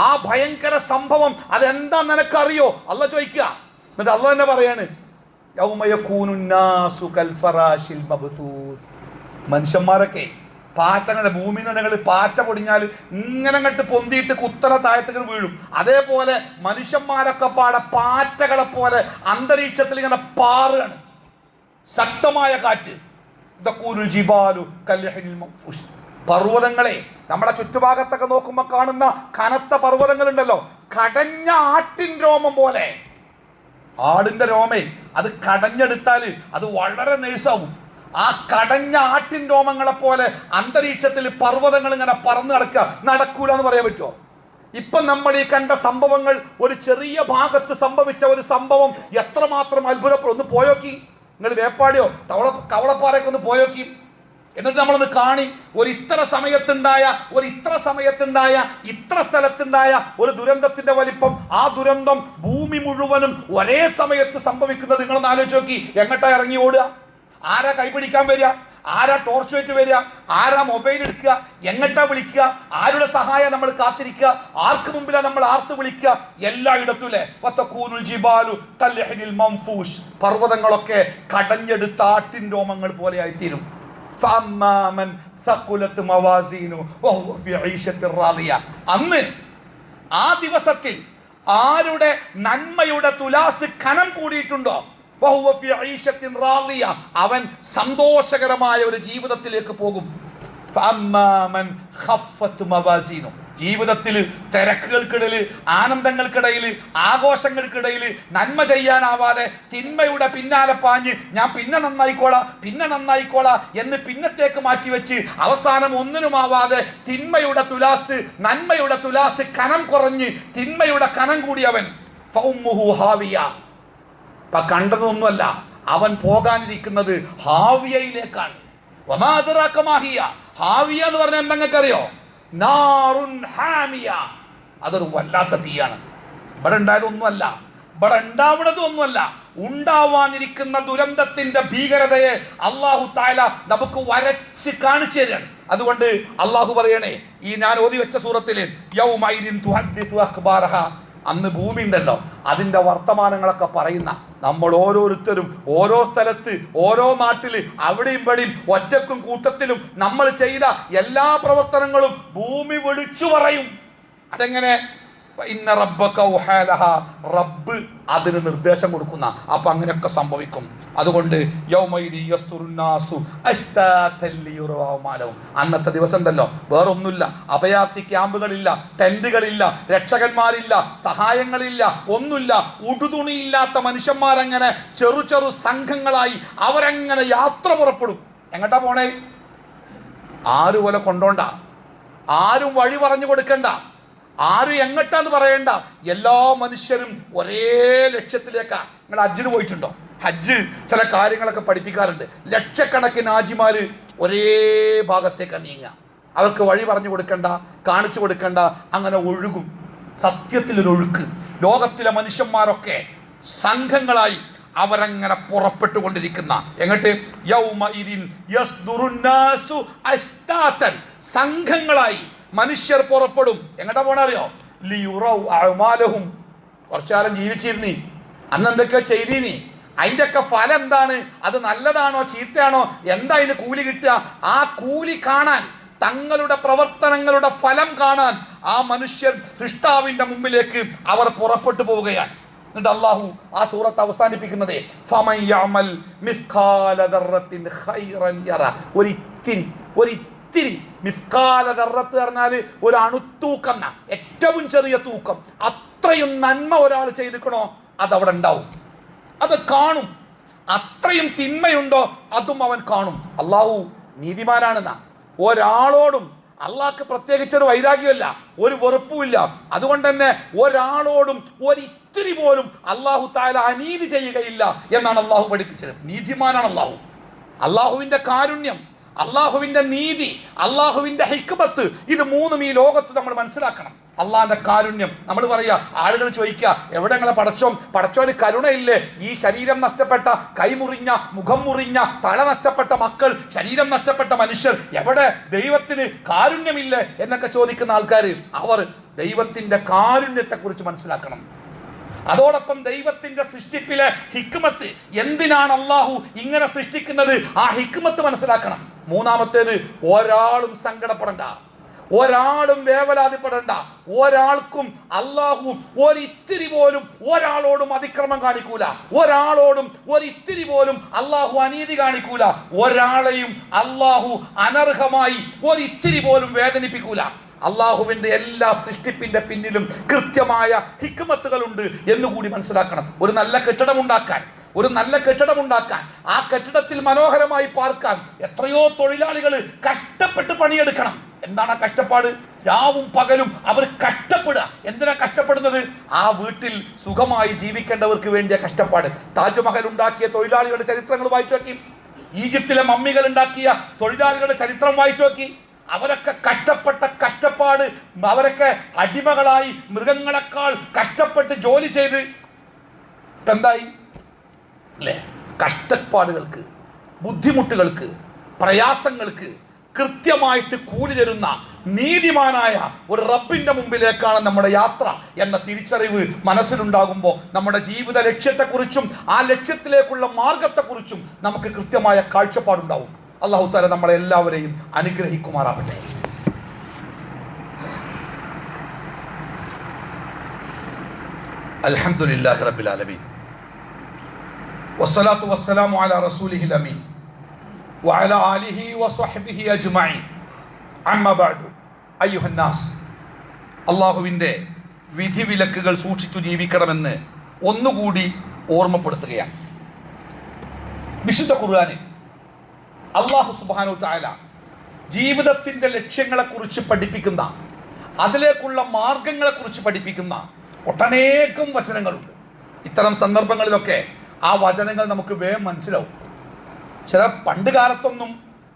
ആ ഭയങ്കര സംഭവം അതെന്താ നിനക്കറിയോ? അള്ളാഹ് ചോദിക്കുക. എന്നിട്ട് അള്ളാഹ് തന്നെ പറയാണ്, മനുഷ്യന്മാരൊക്കെ പാറ്റങ്ങനെ ഭൂമി നിങ്ങൾ പാറ്റ പൊടിഞ്ഞാൽ ഇങ്ങനെ അങ്ങോട്ട് പൊന്തിയിട്ട് കുത്തറ താഴത്തേക്ക് വീഴും. അതേപോലെ മനുഷ്യന്മാരൊക്കെ പാടെ പാറ്റകളെ പോലെ അന്തരീക്ഷത്തിൽ ഇങ്ങനെ പാറുകയാണ്. ശക്തമായ കാറ്റ്. പർവ്വതങ്ങളെ നമ്മുടെ ചുറ്റുഭാഗത്തൊക്കെ നോക്കുമ്പോൾ കാണുന്ന കനത്ത പർവ്വതങ്ങളുണ്ടല്ലോ, കടഞ്ഞ ആട്ടിൻ രോമം പോലെ. ആടിന്റെ രോമേ അത് കടഞ്ഞെടുത്താൽ അത് വളരെ നൈസാവും. ആ കടഞ്ഞ ആട്ടിൻ രോമങ്ങളെ പോലെ അന്തരീക്ഷത്തിൽ പർവ്വതങ്ങൾ ഇങ്ങനെ പറന്ന് നടക്കൂല എന്ന് പറയാൻ പറ്റുമോ? ഇപ്പം നമ്മൾ ഈ കണ്ട സംഭവങ്ങൾ, ഒരു ചെറിയ ഭാഗത്ത് സംഭവിച്ച ഒരു സംഭവം എത്രമാത്രം അത്ഭുതപ്പെടും. ഒന്ന് പോയോക്കി നിങ്ങൾ, വേപ്പാടിയോ കവളപ്പാറയൊക്കെ ഒന്ന് പോയോക്കി. എന്നിട്ട് നമ്മളൊന്ന് കാണി, ഇത്ര സമയത്തുണ്ടായ ഇത്ര സ്ഥലത്തുണ്ടായ ഒരു ദുരന്തത്തിന്റെ വലിപ്പം. ആ ദുരന്തം ഭൂമി മുഴുവനും ഒരേ സമയത്ത് സംഭവിക്കുന്നത് നിങ്ങളൊന്ന് ആലോചിച്ച് നോക്കി. എങ്ങോട്ടാ ഇറങ്ങി ഓടുക? ആരാ കൈപിടിക്കാൻ വരിക? ആരാ ടോർച്ച് വെച്ച് വരിക? ആരാ മൊബൈൽ എടുക്കുക? എങ്ങട്ടാ വിളിക്കുക? ആരുടെ സഹായം നമ്മൾ കാത്തിരിക്കുക? ആർക്ക് മുമ്പിലാണ് നമ്മൾ ആർത്ത് വിളിക്കുക? എല്ലായിടത്തും പർവ്വതങ്ങളൊക്കെ കടഞ്ഞെടുത്ത ആട്ടിൻ രോമങ്ങൾ പോലെ ആയിത്തീരും. അന്ന് ആ ദിവസത്തിൽ ആരുടെ നന്മയുടെ തുലാസ് കനം കൂടിയിട്ടുണ്ടോ, അവൻ സന്തോഷകരമായ ഒരു ജീവിതത്തിലേക്ക് പോകും. ജീവിതത്തിൽ തിരക്കുകൾക്കിടയിൽ, ആനന്ദങ്ങൾക്കിടയിൽ, ആഘോഷങ്ങൾക്കിടയിൽ നന്മ ചെയ്യാനാവാതെ തിന്മയുടെ പിന്നാലെ പാഞ്ഞ് ഞാൻ പിന്നെ നന്നായിക്കോളാം എന്ന് പിന്നത്തേക്ക് മാറ്റിവെച്ച് അവസാനം ഒന്നിനുമാവാതെ നന്മയുടെ തുലാസ് കനം കുറഞ്ഞ് തിന്മയുടെ കനം കൂടിയവൻ കണ്ടതൊന്നുമല്ല, അവൻ പോകാനിരിക്കുന്നത് ഹാവിയയിലേക്കാണ്. ഹാവിയ എന്ന് പറഞ്ഞാൽ എന്തെങ്ങൾക്കറിയോ? നാറുൻ ഹാമിയ. അതൊരു വല്ലാത്ത തീയാണ്. ഇവിടെ ഉണ്ടായതൊന്നുമല്ല, ഇവിടെ ഉണ്ടാവുന്നതും ഒന്നുമല്ല, ഉണ്ടാവാനിരിക്കുന്ന ദുരന്തത്തിന്റെ ഭീകരതയെ അള്ളാഹു തആല നമുക്ക് വരച്ച് കാണിച്ചു തരാണ്. അതുകൊണ്ട് അള്ളാഹു പറയണേ, ഈ ഞാൻ ഓതി വെച്ച സൂറത്തില് യൗമൈദിൻ തുഹദ്ദിസു അഖ്ബാറഹ, അന്ന് ഭൂമി ഉണ്ടല്ലോ അതിന്റെ വർത്തമാനങ്ങളൊക്കെ പറയുന്ന നമ്മൾ ഓരോരുത്തരും ഓരോ സ്ഥലത്ത് ഓരോ നാട്ടിൽ അവിടെയും ഇവിടെയും ഒറ്റക്കും കൂട്ടത്തിലും നമ്മൾ ചെയ്ത എല്ലാ പ്രവർത്തനങ്ങളും ഭൂമി വിളിച്ചു പറയും. അതെങ്ങനെ? ഇന്ന റബ്ബക ഔഹാലഹ, റബ്ബ് അതിന് നിർദ്ദേശം കൊടുക്കുന്ന. അപ്പൊ അങ്ങനെയൊക്കെ സംഭവിക്കും. അതുകൊണ്ട് യൗമൈദി യസ്തുറുന്നാസു അശ്താതൻ ലിയുറവാമാലഹും, അന്നത്തെ ദിവസം ഉണ്ടല്ലോ വേറൊന്നുമില്ല, അഭയാർത്ഥി ക്യാമ്പുകളില്ല, ടെന്റുകളില്ല, രക്ഷകന്മാരില്ല, സഹായങ്ങളില്ല, ഒന്നുമില്ല. ഉടുതുണിയില്ലാത്ത മനുഷ്യന്മാരങ്ങനെ ചെറു ചെറു സംഘങ്ങളായി അവരങ്ങനെ യാത്ര പുറപ്പെടും. എങ്ങോട്ടാ പോണേ? ആരും പോലെ കൊണ്ടോണ്ട, ആരും വഴി പറഞ്ഞു കൊടുക്കണ്ട, ആരും എങ്ങട്ടാന്ന് പറയണ്ട. എല്ലാ മനുഷ്യരും ഒരേ ലക്ഷ്യത്തിലേക്കാ. നിങ്ങൾ ഹജ്ജിന് പോയിട്ടുണ്ടോ? ഹജ്ജ് ചില കാര്യങ്ങളൊക്കെ പഠിപ്പിക്കാറുണ്ട്. ലക്ഷക്കണക്കിന് ഹാജിമാര് ഒരേ ഭാഗത്തേക്ക് നീങ്ങുക. അവർക്ക് വഴി പറഞ്ഞു കൊടുക്കണ്ട, കാണിച്ചു കൊടുക്കണ്ട, അങ്ങനെ ഒഴുകും. സത്യത്തിലൊരു ഒഴുക്ക്. ലോകത്തിലെ മനുഷ്യന്മാരൊക്കെ സംഘങ്ങളായി അവരങ്ങനെ പുറപ്പെട്ടുകൊണ്ടിരിക്കുന്ന എങ്ങോട്ട്? യൗമഇദിൻ യസ്ദുറുന്നാസു അശ്താതൻ, സംഘങ്ങളായി മനുഷ്യർ പുറപ്പെടും. എങ്ങോട്ടാ പോണറിയോ? ലിയുറൗ അഅ്മാലഹും, കുറച്ചുകാലം ജീവിച്ചിരുന്നി, അന്ന് എന്തൊക്കെയോ ചെയ്തീനി, അതിൻ്റെ ഒക്കെ ഫലം എന്താണ്? അത് നല്ലതാണോ ചീത്തയാണോ? എന്താ അതിന് കൂലി കിട്ടുക? ആ കൂലി കാണാൻ, തങ്ങളുടെ പ്രവർത്തനങ്ങളുടെ ഫലം കാണാൻ ആ മനുഷ്യർ സൃഷ്ടാവിന്റെ മുമ്പിലേക്ക് അവർ പുറപ്പെട്ടു പോവുകയാണ്. എന്നിട്ട് അള്ളാഹു ആ സൂറത്ത് അവസാനിപ്പിക്കുന്നത് ഫമൻ യഅമൽ മിസ്ഖാല ദർറത്തിൻ ഖൈറൻ യറ, ഒരിത്തിരി മിസ്കാല ദർറത്ത് പറഞ്ഞാൽ ഒരു അണുത്തൂക്കം, ഏറ്റവും ചെറിയ തൂക്കം, അത്രയും നന്മ ഒരാൾ ചെയ്തിക്കണോ അതവിടെ ഉണ്ടാവും, അത് കാണും. അത്രയും തിന്മയുണ്ടോ അതും അവൻ കാണും. അള്ളാഹു നീതിമാനാണെന്ന ഒരാളോടും അള്ളാഹ്ക്ക് പ്രത്യേകിച്ചൊരു വൈരാഗ്യമല്ല, ഒരു വെറുപ്പുമില്ല. അതുകൊണ്ട് തന്നെ ഒരാളോടും ഒരിത്തിരി പോലും അള്ളാഹു തആല അനീതി ചെയ്യുകയില്ല എന്നാണ് അള്ളാഹു പഠിപ്പിച്ചത്. നീതിമാനാണ് അള്ളാഹു. അള്ളാഹുവിന്റെ കാരുണ്യം, അള്ളാഹുവിന്റെ നീതി, അള്ളാഹുവിന്റെ ഹിക്മത്ത്, ഇത് മൂന്നും ഈ ലോകത്ത് നമ്മൾ മനസ്സിലാക്കണം. അള്ളാഹിന്റെ കാരുണ്യം. നമ്മൾ പറയാ, ആളുകൾ ചോദിക്കുക, എവിടെ നിങ്ങളെ പടച്ചോന് കരുണയില്ലേ? ഈ ശരീരം നഷ്ടപ്പെട്ട, കൈമുറിഞ്ഞ, മുഖം മുറിഞ്ഞ, തല നഷ്ടപ്പെട്ട മക്കൾ, ശരീരം നഷ്ടപ്പെട്ട മനുഷ്യർ, എവിടെ ദൈവത്തിന് കാരുണ്യമില്ലേ എന്നൊക്കെ ചോദിക്കുന്ന ആൾക്കാർ, അവർ ദൈവത്തിന്റെ കാരുണ്യത്തെ കുറിച്ച് മനസ്സിലാക്കണം. അതോടൊപ്പം ദൈവത്തിന്റെ സൃഷ്ടിപ്പിലെ ഹിക്മത്ത്, എന്തിനാണ് അള്ളാഹു ഇങ്ങനെ സൃഷ്ടിക്കുന്നത്, ആ ഹിക്മത്ത് മനസ്സിലാക്കണം. മൂന്നാമത്തേത്, ഒരാളും സങ്കടപ്പെടണ്ട, ഒരാളും വേവലാതിപ്പെടണ്ട. ഒരാൾക്കും അള്ളാഹു ഒരിത്തിരി പോലും ഒരാളോടും അതിക്രമം കാണിക്കൂല, ഒരാളോടും ഒരിത്തിരി പോലും അള്ളാഹു അനീതി കാണിക്കൂല, ഒരാളെയും അള്ളാഹു അനർഹമായി ഒരിത്തിരി പോലും വേദനിപ്പിക്കൂല. അള്ളാഹുവിന്റെ എല്ലാ സൃഷ്ടിപ്പിന്റെ പിന്നിലും കൃത്യമായ ഹിക്മത്തുകളുണ്ട് എന്നുകൂടി മനസ്സിലാക്കണം. ഒരു നല്ല കെട്ടിടം ഉണ്ടാക്കാൻ, ആ കെട്ടിടത്തിൽ മനോഹരമായി പാർക്കാൻ എത്രയോ തൊഴിലാളികൾ കഷ്ടപ്പെട്ട് പണിയെടുക്കണം. എന്താണ് ആ കഷ്ടപ്പാട്? രാവും പകലും അവർ കഷ്ടപ്പെടുക. എന്തിനാ കഷ്ടപ്പെടുന്നത്? ആ വീട്ടിൽ സുഖമായി ജീവിക്കേണ്ടവർക്ക് വേണ്ടിയ കഷ്ടപ്പാട്. താജ്മഹൽ ഉണ്ടാക്കിയ തൊഴിലാളികളുടെ ചരിത്രങ്ങൾ വായിച്ചു നോക്കി, ഈജിപ്തിലെ മമ്മികൾ ഉണ്ടാക്കിയ തൊഴിലാളികളുടെ ചരിത്രം വായിച്ചു നോക്കി. അവരൊക്കെ കഷ്ടപ്പെട്ട കഷ്ടപ്പാട്, അവരൊക്കെ അടിമകളായി മൃഗങ്ങളെക്കാൾ കഷ്ടപ്പെട്ട് ജോലി ചെയ്ത് എന്തായി അല്ലേ? കഷ്ടപ്പാടുകൾക്ക്, ബുദ്ധിമുട്ടുകൾക്ക്, പ്രയാസങ്ങൾക്ക് കൃത്യമായിട്ട് കൂലി തരുന്ന നീതിമാനായ ഒരു റബ്ബിന്റെ മുമ്പിലേക്കാണ് നമ്മുടെ യാത്ര എന്ന തിരിച്ചറിവ് മനസ്സിലുണ്ടാകുമ്പോൾ നമ്മുടെ ജീവിത ലക്ഷ്യത്തെക്കുറിച്ചും ആ ലക്ഷ്യത്തിലേക്കുള്ള മാർഗത്തെക്കുറിച്ചും നമുക്ക് കൃത്യമായ കാഴ്ചപ്പാടുണ്ടാവും. അല്ലാഹു തആല നമ്മളെ എല്ലാവരെയും അനുഗ്രഹിക്കുമാറാവട്ടെ. അൽഹംദുലില്ലാഹി റബ്ബിൽ ആലമീൻ വസ്സലാത്തു വസ്സലാമു അലാ റസൂലിഹിൽ അമീൻ വഅലാ ആലിഹി വസ്വഹ്ബിഹി അജ്മഈൻ അമ്മാ ബഅദു അയ്യുഹന്നാസ്. അല്ലാഹുവിൻ്റെ വിധിവിലക്കുകൾ സൂക്ഷിച്ചു ജീവിക്കണമെന്ന് ഒന്നുകൂടി ഓർമ്മപ്പെടുത്തുകയാണ്. വിശുദ്ധ ഖുർആനിൽ അല്ലാഹു സുബ്ഹാനഹു തആല ജീവിതത്തിൻ്റെ ലക്ഷ്യങ്ങളെക്കുറിച്ച് പഠിപ്പിക്കുന്ന, അതിലേക്കുള്ള മാർഗങ്ങളെക്കുറിച്ച് പഠിപ്പിക്കുന്ന ഒട്ടനേകം വചനങ്ങളുണ്ട്. ഇത്തരം സന്ദർഭങ്ങളിലൊക്കെ ആ വചനങ്ങൾ നമുക്ക് വേഗം മനസ്സിലാവും. ചില പണ്ട് കാലത്തൊന്നും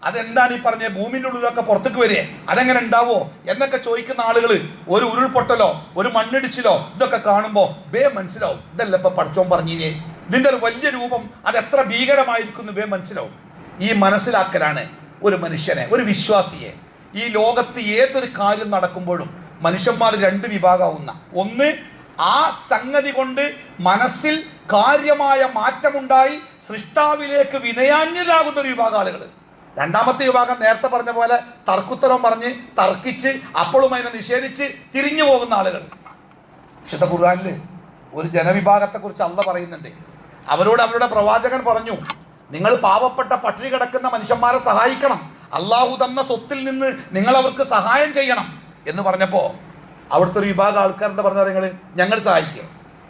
അതെന്താണ് ഈ പറഞ്ഞ ഭൂമിൻ്റെ ഉള്ളിലൊക്കെ പുറത്തേക്ക് വരിക, അതെങ്ങനെ ഉണ്ടാവോ എന്നൊക്കെ ചോദിക്കുന്ന ആളുകൾ ഒരു ഉരുൾപൊട്ടലോ ഒരു മണ്ണിടിച്ചിലോ ഇതൊക്കെ കാണുമ്പോൾ മനസ്സിലാവും ഇതല്ല ഇപ്പൊ പഠിച്ചോൻ പറഞ്ഞില്ലേ, ഇതിന്റെ ഒരു വലിയ രൂപം അത് എത്ര ഭീകരമായിരിക്കുന്നു മനസ്സിലാവും. ഈ മനസ്സിലാക്കലാണ് ഒരു മനുഷ്യനെ, ഒരു വിശ്വാസിയെ ഈ ലോകത്ത് ഏതൊരു കാര്യം നടക്കുമ്പോഴും മനുഷ്യന്മാർ രണ്ട് വിഭാഗമാവുന്ന, ഒന്ന് ആ സംഗതി കൊണ്ട് മനസ്സിൽ കാര്യമായ മാറ്റമുണ്ടായി സൃഷ്ടാവിലേക്ക് വിനയാന്യരാകുന്ന ഒരു വിഭാഗം ആളുകൾ. രണ്ടാമത്തെ വിഭാഗം നേരത്തെ പറഞ്ഞ പോലെ തർക്കുത്തരം പറഞ്ഞ് തർക്കിച്ച് അപ്പോഴും അതിനെ നിഷേധിച്ച് തിരിഞ്ഞു പോകുന്ന ആളുകൾ. വിശുദ്ധ ഖുർആനിൽ ഒരു ജനവിഭാഗത്തെക്കുറിച്ച് അള്ളാഹ് പറയുന്നുണ്ട്. അവരോട് അവരുടെ പ്രവാചകൻ പറഞ്ഞു, നിങ്ങൾ പാവപ്പെട്ട പട്ടിണി കിടക്കുന്ന മനുഷ്യന്മാരെ സഹായിക്കണം, അള്ളാഹു തന്ന സ്വത്തിൽ നിന്ന് നിങ്ങൾ അവർക്ക് സഹായം ചെയ്യണം എന്ന് പറഞ്ഞപ്പോൾ അവിടുത്തെ ഒരു വിഭാഗം ആൾക്കാർ എന്താ പറഞ്ഞാൽ, ഞങ്ങൾ സഹായിക്കുക.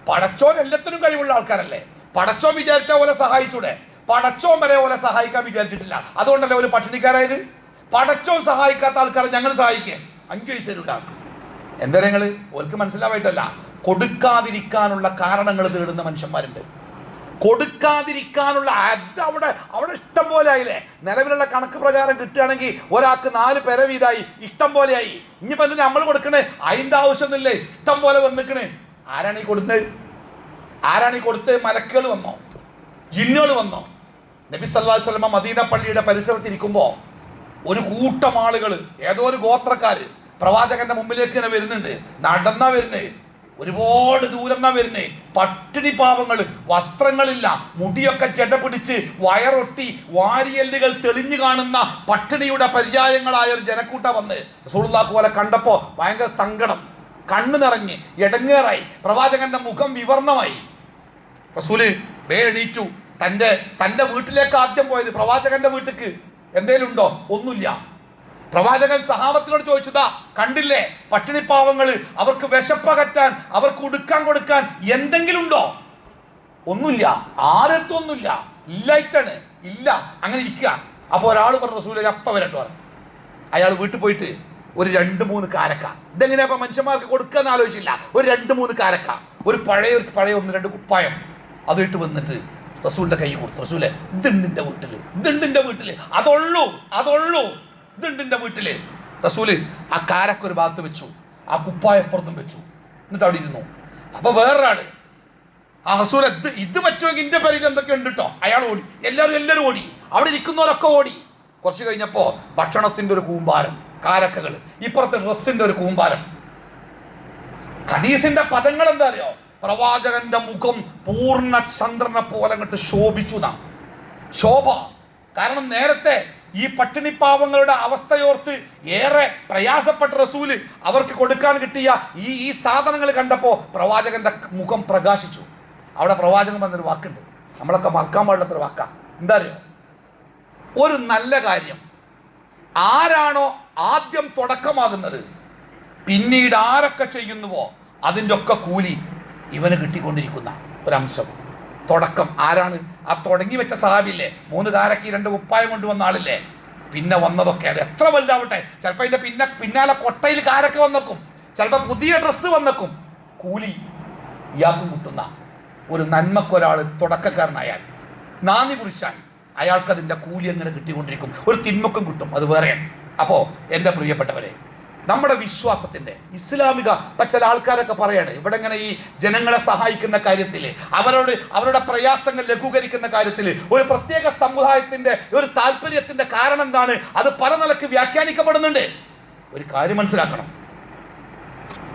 പടച്ചോൻ എല്ലാത്തിനും കഴിവുള്ള ആൾക്കാരല്ലേ, പടച്ചോൻ വിചാരിച്ച പോലെ സഹായിച്ചൂടെ? പടച്ചോൻ വരെ പോലെ സഹായിക്കാൻ വിചാരിച്ചിട്ടില്ല, അതുകൊണ്ടല്ലേ ഒരു പട്ടിണിക്കാരായത്. പടച്ചോൻ സഹായിക്കാത്ത ആൾക്കാരെ ഞങ്ങൾ സഹായിക്കുക, 5 പൈസ ഉണ്ടാക്കും. എന്താ നിങ്ങൾ ഓർക്ക് മനസ്സിലാവായിട്ടല്ല, കൊടുക്കാതിരിക്കാനുള്ള കാരണങ്ങൾ തേടുന്ന മനുഷ്യന്മാരുണ്ട്. കൊടുക്കാതിരിക്കാനുള്ള അവിടെ ഇഷ്ടം പോലെ ആയില്ലേ. നിലവിലുള്ള കണക്ക് പ്രകാരം കിട്ടുകയാണെങ്കിൽ ഒരാൾക്ക് 4 പെര വീതായി, ഇഷ്ടം പോലെ ആയി. ഇനിയിപ്പോ എന്തിനാ നമ്മൾ കൊടുക്കണേ? അതിൻ്റെ ആവശ്യമൊന്നുമില്ലേ, ഇഷ്ടം പോലെ വന്നിക്കണേ. ആരാണ് ഈ കൊടുത്തത്? മലക്കുകൾ വന്നോ, ജിന്നുകൾ വന്നോ? നബി സല്ലല്ലാഹു അലൈഹി വസല്ലം മദീന പള്ളിയുടെ പരിസരത്തിരിക്കുമ്പോൾ ഒരു കൂട്ടം ആളുകൾ, ഏതോ ഒരു ഗോത്രക്കാര് പ്രവാചകന്റെ മുമ്പിലേക്ക് തന്നെ വരുന്നുണ്ട്. നടന്നാ വരുന്നേ, ഒരുപാട് ദൂരം വരുന്നേ. പട്ടിണി പാവങ്ങൾ, വസ്ത്രങ്ങളില്ല, മുടിയൊക്കെ ചെട പിടിച്ച് വയറൊട്ടി വാരിയല്ലുകൾ തെളിഞ്ഞു കാണുന്ന പട്ടിണിയുടെ പര്യായങ്ങളായ ഒരു ജനക്കൂട്ട വന്ന് റസൂലുള്ളാഹി പോലെ കണ്ടപ്പോ ഭയങ്കര സങ്കടം, കണ്ണു നിറഞ്ഞ് എടങ്ങേറായി, പ്രവാചകന്റെ മുഖം വിവർണമായി. റസൂല് എണീറ്റു. തന്റെ വീട്ടിലേക്ക് ആദ്യം പോയത്, പ്രവാചകന്റെ വീട്ടിക്ക് എന്തേലും ഉണ്ടോ? ഒന്നുമില്ല. പ്രവാചകൻ സഹാബത്തിനോട് ചോദിച്ചതാ, കണ്ടില്ലേ പട്ടിണിപ്പാവങ്ങള്, അവർക്ക് വിശപ്പകറ്റാൻ, അവർക്ക് ഉടുക്കാൻ കൊടുക്കാൻ എന്തെങ്കിലും ഉണ്ടോ? ഒന്നുമില്ല, ആരടുത്തും ഒന്നുമില്ല, ഇല്ലായിട്ടാണ്, ഇല്ല. അങ്ങനെ ഇരിക്കുക. അപ്പോൾ ഒരാൾ പറഞ്ഞു, റസൂലേ അപ്പം വരട്ടെ പറഞ്ഞു. അയാൾ വീട്ടിൽ പോയിട്ട് ഒരു 2-3 കാരക്ക, ഇതെങ്ങനെയാ അപ്പൊ മനുഷ്യന്മാർക്ക് കൊടുക്കാന്ന് ആലോചിച്ചില്ല, ഒരു 2-3 കാരക്ക, ഒരു പഴയ 1-2 കുപ്പായം അതിട്ട് വന്നിട്ട് റസൂലിന്റെ കൈ കൊടുത്തു. റസൂലെ, ഇതുണ്ടിന്റെ വീട്ടില്, അതുള്ളൂ, ഇതുണ്ടിന്റെ വീട്ടില്. റസൂല് ആ കാരക്ക ഒരു ഭാഗത്ത് വെച്ചു, ആ കുപ്പായപ്പുറത്തും വെച്ചു, എന്നിട്ട് അവിടെ ഇരുന്നു. അപ്പൊ വേറൊരാള്, ആ റസൂൽ ഇത് പറ്റുമെങ്കിൽ ഇന്റെ പേരിൽ എന്തൊക്കെ ഉണ്ട് കേട്ടോ. അയാൾ ഓടി, എല്ലാവരും ഓടി, അവിടെ ഇരിക്കുന്നവരൊക്കെ ഓടി. കുറച്ച് കഴിഞ്ഞപ്പോ ഭക്ഷണത്തിന്റെ ഒരു കൂമ്പാരം, കാരക്കകൾ, ഇപ്പുറത്തെ ഡ്രസ്സിന്റെ ഒരു കൂമ്പാരം. ഹദീസിന്റെ പദങ്ങൾ എന്താ അറിയോ? പ്രവാചകന്റെ മുഖം പൂർണ്ണ ചന്ദ്രനെ പോലെ അങ്ങോട്ട് ശോഭിച്ചു. ശോഭ. കാരണം നേരത്തെ ഈ പട്ടിണിപ്പാവങ്ങളുടെ അവസ്ഥയോർത്ത് ഏറെ പ്രയാസപ്പെട്ട റസൂല് അവർക്ക് കൊടുക്കാൻ കിട്ടിയ ഈ സാധനങ്ങൾ കണ്ടപ്പോൾ പ്രവാചകന്റെ മുഖം പ്രകാശിച്ചു. അവിടെ പ്രവാചകൻ പറഞ്ഞൊരു വാക്കുണ്ട്, നമ്മളൊക്കെ മറക്കാൻ പാടില്ലാത്തൊരു വാക്കാ. എന്താ അറിയോ? ഒരു നല്ല കാര്യം ആരാണോ ആദ്യം തുടക്കമാകുന്നത്, പിന്നീട് ആരൊക്കെ ചെയ്യുന്നുവോ അതിൻ്റെ ഒക്കെ കൂലി ഇവന് കിട്ടിക്കൊണ്ടിരിക്കുന്ന ഒരംശം. തുടക്കം ആരാണ്? ആ തുടങ്ങി വെച്ച സഹാബില്ലേ, 3 കാരക്ക് 2 കുപ്പായം കൊണ്ടുവന്ന ആളില്ലേ, പിന്നെ വന്നതൊക്കെ അത് എത്ര വലുതാവട്ടെ, ചിലപ്പോൾ അതിൻ്റെ പിന്നാലെ കൊട്ടയിൽ കാരൊക്കെ വന്നേക്കും, ചിലപ്പോൾ പുതിയ ഡ്രസ്സ് വന്നേക്കും. കൂലി ഇയാൾക്കും കിട്ടുന്ന ഒരു നന്മക്കൊരാൾ തുടക്കക്കാരനായാൽ, നാന്ദി കുറിച്ചാൽ അയാൾക്കതിൻ്റെ കൂലി എങ്ങനെ കിട്ടിക്കൊണ്ടിരിക്കും. ഒരു തിന്മക്കും കിട്ടും, അത് വേറെയാണ്. അപ്പോൾ എൻ്റെ പ്രിയപ്പെട്ടവരെ, നമ്മുടെ വിശ്വാസത്തിൻ്റെ ഇസ്ലാമിക ചില ആൾക്കാരൊക്കെ പറയാണ്, ഇവിടെ ഇങ്ങനെ ഈ ജനങ്ങളെ സഹായിക്കുന്ന കാര്യത്തിൽ, അവരുടെ പ്രയാസങ്ങൾ ലഘൂകരിക്കുന്ന കാര്യത്തിൽ ഒരു പ്രത്യേക സമുദായത്തിൻ്റെ ഒരു താല്പര്യത്തിൻ്റെ കാരണം എന്താണ്? അത് പല നിലക്ക് വ്യാഖ്യാനിക്കപ്പെടുന്നുണ്ട്. ഒരു കാര്യം മനസ്സിലാക്കണം,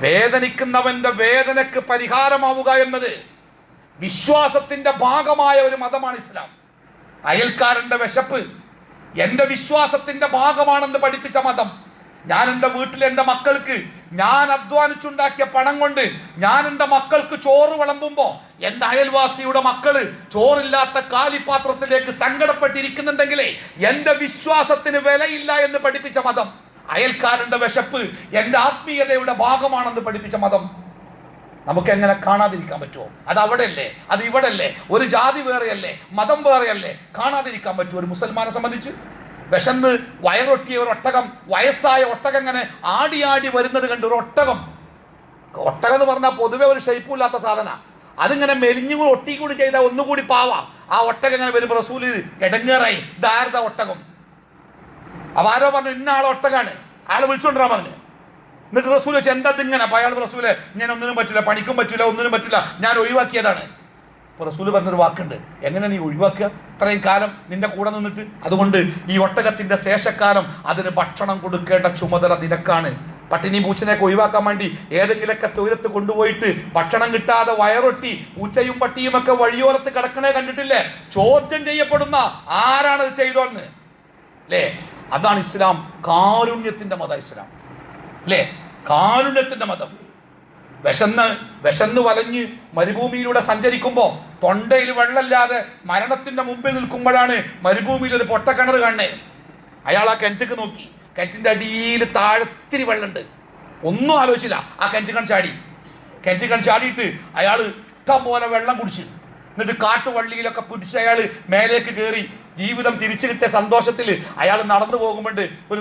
വേദനിക്കുന്നവന്റെ വേദനക്ക് പരിഹാരമാവുക എന്നത് വിശ്വാസത്തിന്റെ ഭാഗമായ ഒരു മതമാണ് ഇസ്ലാം. അയൽക്കാരന്റെ വിശപ്പ് എൻ്റെ വിശ്വാസത്തിന്റെ ഭാഗമാണെന്ന് പഠിപ്പിച്ച മതം. ഞാൻ എൻ്റെ വീട്ടിൽ എൻ്റെ മക്കൾക്ക് ഞാൻ അധ്വാനിച്ചുണ്ടാക്കിയ പണം കൊണ്ട് ഞാൻ എൻ്റെ മക്കൾക്ക് ചോറ് വിളമ്പുമ്പോൾ എൻ്റെ അയൽവാസിയുടെ മക്കള് ചോറില്ലാത്ത കാലിപാത്രത്തിലേക്ക് സങ്കടപ്പെട്ടിരിക്കുന്നുണ്ടെങ്കിലേ എൻ്റെ വിശ്വാസത്തിന് വിലയില്ല എന്ന് പഠിപ്പിച്ച മതം. അയൽക്കാരൻ്റെ വിശപ്പ് എൻ്റെ ആത്മീയതയുടെ ഭാഗമാണെന്ന് പഠിപ്പിച്ച മതം നമുക്ക് എങ്ങനെ കാണാതിരിക്കാൻ പറ്റുമോ? അത് അവിടെയല്ലേ, അത് ഇവിടെയല്ലേ, ഒരു ജാതി വേറെയല്ലേ, മതം വേറെയല്ലേ, കാണാതിരിക്കാൻ പറ്റുമോ ഒരു മുസൽമാനെ സംബന്ധിച്ച്? വിശന്ന് വയറൊട്ടിയ ഒരു ഒട്ടകം, വയസ്സായ ഒട്ടകം ഇങ്ങനെ ആടി വരുന്നത് കണ്ട് ഒരു ഒട്ടകം എന്ന് പറഞ്ഞാൽ പൊതുവെ ഒരു ഷേപ്പുമില്ലാത്ത സാധന, അതിങ്ങനെ മെലിഞ്ഞുകൂടി ഒട്ടിക്കൂടി ചെയ്താൽ ഒന്നുകൂടി പാവാം. ആ ഒട്ടകം ഇങ്ങനെ വരുമ്പോൾ റസൂല് എടങ്ങേറായി, ധാരത ഒട്ടകം. അപ്പൊ ആരോ പറഞ്ഞു ഇന്ന ആളെ ഒട്ടകാണ്, അയാളെ വിളിച്ചോണ്ടിരാൻ പറഞ്ഞു. എന്നിട്ട് റസൂൽ വെച്ച് എന്താ ഇങ്ങനെ? അപ്പൊ അയാൾ റസൂലെ ഞാൻ ഒന്നിനും പറ്റില്ല, പണിക്കും പറ്റില്ല, ഒന്നിനും പറ്റില്ല, ഞാൻ ഒഴിവാക്കിയതാണ്. അപ്പൊ റസൂൽ പറഞ്ഞൊരു വാക്കുണ്ട്, എങ്ങനെ നീ ഒഴിവാക്കുക ഇത്രയും കാലം നിന്റെ കൂടെ നിന്നിട്ട്? അതുകൊണ്ട് ഈ ഒട്ടകത്തിന്റെ ശേഷക്കാലം അതിന് ഭക്ഷണം കൊടുക്കേണ്ട ചുമതല നിനക്കാണ്. പട്ടിണി പൂച്ചനെയൊക്കെ ഒഴിവാക്കാൻ വേണ്ടി ഏതെങ്കിലൊക്കെ തൊഴിലത്ത് കൊണ്ടുപോയിട്ട് ഭക്ഷണം കിട്ടാതെ വയറൊട്ടി പൂച്ചയും പട്ടിയും ഒക്കെ വഴിയോരത്ത് കിടക്കണേ കണ്ടിട്ടില്ലേ? ചോദ്യം ചെയ്യപ്പെടുന്ന ആരാണത് ചെയ്തോന്ന് അല്ലേ? അതാണ് ഇസ്ലാം, കാരുണ്യത്തിന്റെ മതം ഇസ്ലാം അല്ലേ? കാരുണ്യത്തിന്റെ മതം. വിശന്ന് വലഞ്ഞ് മരുഭൂമിയിലൂടെ സഞ്ചരിക്കുമ്പോൾ തൊണ്ടയിൽ വെള്ളമില്ലാതെ മരണത്തിന്റെ മുമ്പിൽ നിൽക്കുമ്പോഴാണ് മരുഭൂമിയിൽ ഒരു പൊട്ടക്കിണർ കാണണേ. അയാൾ ആ കിണറ്റിക്ക് നോക്കി, കിണറ്റിന്റെ അടിയിൽ താഴത്തിരി വെള്ളമുണ്ട്. ഒന്നും ആലോചിച്ചില്ല, ആ കിണറ്റിക്കൺ ചാടിയിട്ട് അയാൾ ഇഷ്ടം പോലെ വെള്ളം കുടിച്ച്, എന്നിട്ട് കാട്ടുവള്ളിയിലൊക്കെ പിടിച്ച് അയാൾ മേലേക്ക് കയറി ജീവിതം തിരിച്ചു കിട്ടിയ സന്തോഷത്തിൽ അയാൾ നടന്നു പോകുമ്പോണ്ട് ഒരു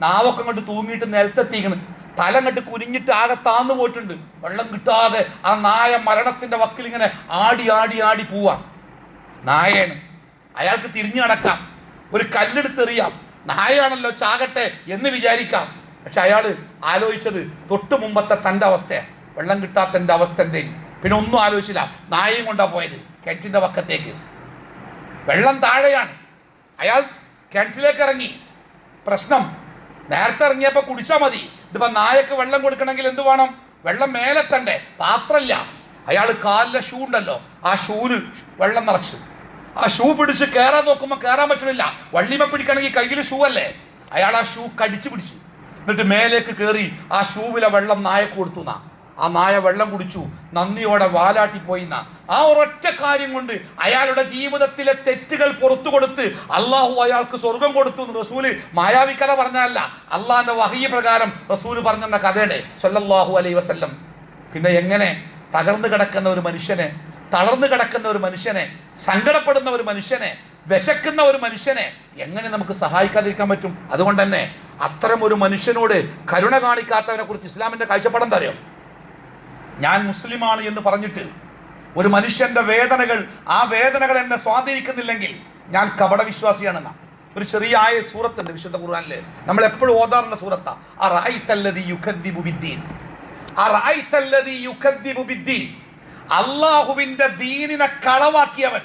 നാവൊക്കെ കൊണ്ട് തൂങ്ങിയിട്ട് നിലത്തെത്തിക്കണ്, തല കണ്ട് കുനിഞ്ഞിട്ട് ആകെ താന്നു പോയിട്ടുണ്ട്. വെള്ളം കിട്ടാതെ ആ നായ മരണത്തിന്റെ വക്കിൽ ഇങ്ങനെ ആടി ആടി ആടി പോവാ. നായയാണ്, അയാൾക്ക് തിരിഞ്ഞു നടക്കാം, ഒരു കല്ലെടുത്തെറിയാം, നായയാണല്ലോ ചാകട്ടെ എന്ന് വിചാരിക്കാം. പക്ഷെ അയാൾ ആലോചിച്ചത് തൊട്ട് മുമ്പത്തെ തൻ്റെ അവസ്ഥയാണ്, വെള്ളം കിട്ടാത്തൻ്റെ അവസ്ഥ എന്തേലും. പിന്നെ ഒന്നും ആലോചിച്ചില്ല, നായയും കൊണ്ടാ പോയത് കിണറ്റിൻ്റെ പക്കത്തേക്ക്. വെള്ളം താഴെയാണ്, അയാൾ കിണറ്റിലേക്ക് ഇറങ്ങി. പ്രശ്നം, നേരത്തെ ഇറങ്ങിയപ്പോൾ കുടിച്ചാൽ മതി, ഇതിപ്പോ നായക്ക് വെള്ളം കൊടുക്കണമെങ്കിൽ എന്ത് വേണം? വെള്ളം മേലെത്തണ്ടേ, പാത്രമില്ല. അയാൾ കാലിലെ ഷൂ ഉണ്ടല്ലോ, ആ ഷൂല് വെള്ളം നിറച്ച് ആ ഷൂ പിടിച്ച് കയറാൻ നോക്കുമ്പോൾ കയറാൻ പറ്റുന്നില്ല. വള്ളിമ പിടിക്കണമെങ്കിൽ കയ്യിൽ ഷൂ അല്ലേ? അയാൾ ആ ഷൂ കടിച്ചു പിടിച്ച് എന്നിട്ട് മേലേക്ക് കയറി ആ ഷൂവിലെ വെള്ളം നായക്ക് കൊടുത്തു. ആ നായ വെള്ളം കുടിച്ചു, നന്ദിയോടെ വാലാട്ടിപ്പോയി. ആ ഒരൊറ്റ കാര്യം കൊണ്ട് അയാളുടെ ജീവിതത്തിലെ തെറ്റുകൾ പുറത്തു കൊടുത്ത് അള്ളാഹു അയാൾക്ക് സ്വർഗം കൊടുത്തു എന്ന് റസൂല് മായാവി കഥ പറഞ്ഞല്ല, അള്ളാഹിന്റെ വഹീ പ്രകാരം റസൂല് പറഞ്ഞെന്ന കഥയുടെ സല്ലല്ലാഹു അലൈഹി വസല്ലം. പിന്നെ എങ്ങനെ തകർന്നു കിടക്കുന്ന ഒരു മനുഷ്യനെ, തളർന്നു കിടക്കുന്ന ഒരു മനുഷ്യനെ, സങ്കടപ്പെടുന്ന ഒരു മനുഷ്യനെ, വിശക്കുന്ന ഒരു മനുഷ്യനെ എങ്ങനെ നമുക്ക് സഹായിക്കാതിരിക്കാൻ പറ്റും? അതുകൊണ്ട് തന്നെ അത്തരം ഒരു മനുഷ്യനോട് കരുണ കാണിക്കാത്തവനെ കുറിച്ച് ഇസ്ലാമിന്റെ കാഴ്ചപ്പാട് എന്താ അറിയോ? ഞാൻ മുസ്ലിമാണ് എന്ന് പറഞ്ഞിട്ട് ഒരു മനുഷ്യന്റെ വേദനകൾ, ആ വേദനകൾ എന്നെ സ്വാധീനിക്കുന്നില്ലെങ്കിൽ ഞാൻ കപടവിശ്വാസിയാണെന്ന ഒരു ചെറിയ സൂറത്തുണ്ട് വിശുദ്ധ ഖുർആനില്, നമ്മൾ എപ്പോഴും ഓതാറുള്ള സൂറത്താ. അള്ളാഹുവിന്റെ ദീനിനെ കളവാക്കിയവൻ,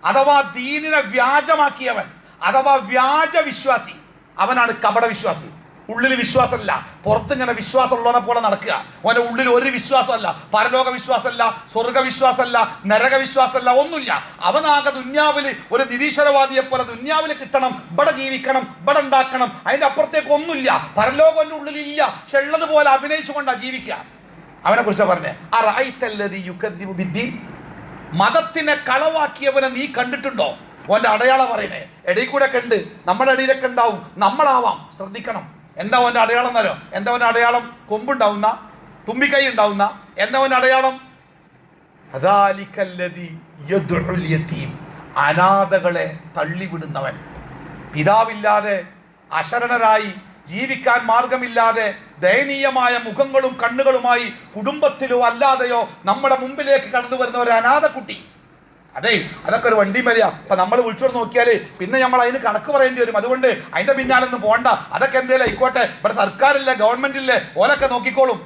അഥവാ ദീനിനെ വ്യാജമാക്കിയവൻ, അഥവാ വ്യാജ വിശ്വാസി, അവനാണ് കപടവിശ്വാസി. ഉള്ളിൽ വിശ്വാസമല്ല, പുറത്തിങ്ങനെ വിശ്വാസമുള്ളവനെ പോലെ നടക്കുക. അവന്റെ ഉള്ളിൽ ഒരു വിശ്വാസമല്ല, പരലോക വിശ്വാസമല്ല, സ്വർഗ വിശ്വാസമല്ല, നരക വിശ്വാസമല്ല, ഒന്നുമില്ല. അവനാകെ ദുന്യാവിൽ ഒരു നിരീശ്വരവാദിയെ പോലെ ദുന്യാവിൽ കിട്ടണം, ഇവിടെ ജീവിക്കണം, ഇവിടെ ഉണ്ടാക്കണം, അതിന്റെ അപ്പുറത്തേക്ക് ഒന്നുമില്ല. പരലോകം എൻ്റെ ഉള്ളിലില്ല, പക്ഷെ ഉള്ളതുപോലെ അഭിനയിച്ചുകൊണ്ടാണ് ജീവിക്കുക. അവനെ കുറിച്ച് പറഞ്ഞേ, മതത്തിനെ കളവാക്കിയവനെ നീ കണ്ടിട്ടുണ്ടോ? ഓന്റെ അടയാളം പറയണേ, ഇടയിൽ കൂടെ ഒക്കെ ഉണ്ട്, നമ്മുടെ ഇടയിലൊക്കെ ഉണ്ടാവും, നമ്മളാവാം, ശ്രദ്ധിക്കണം. എന്താ ഓന്റെ അടയാളം എന്നറിയോ? എന്താ ഓന്റെ അടയാളം? കൊമ്പുണ്ടാവുന്ന, തുമ്പിക്കൈ ഉണ്ടാവുന്ന, എന്താ ഓന്റെ അടയാളം? അനാഥകളെ തള്ളിവിടുന്നവൻ. പിതാവില്ലാതെ അശരണരായി ജീവിക്കാൻ മാർഗമില്ലാതെ ദയനീയമായ മുഖങ്ങളും കണ്ണുകളുമായി കുടുംബത്തിലോ അല്ലാതെയോ നമ്മുടെ മുമ്പിലേക്ക് കടന്നു വരുന്ന ഒരു അനാഥ കുട്ടി. അതെ, അതൊക്കെ ഒരു വണ്ടി വരിക. അപ്പൊ നമ്മൾ വിളിച്ചോട് നോക്കിയാല് പിന്നെ നമ്മൾ അതിന് കണക്ക് പറയേണ്ടി വരും. അതുകൊണ്ട് അതിന്റെ പിന്നാലൊന്നും പോണ്ട, അതൊക്കെ എന്തേലും ആയിക്കോട്ടെ, ഇവിടെ സർക്കാരില്ലേ, ഗവൺമെന്റ് ഇല്ലേ, ഓരൊക്കെ നോക്കിക്കോളും.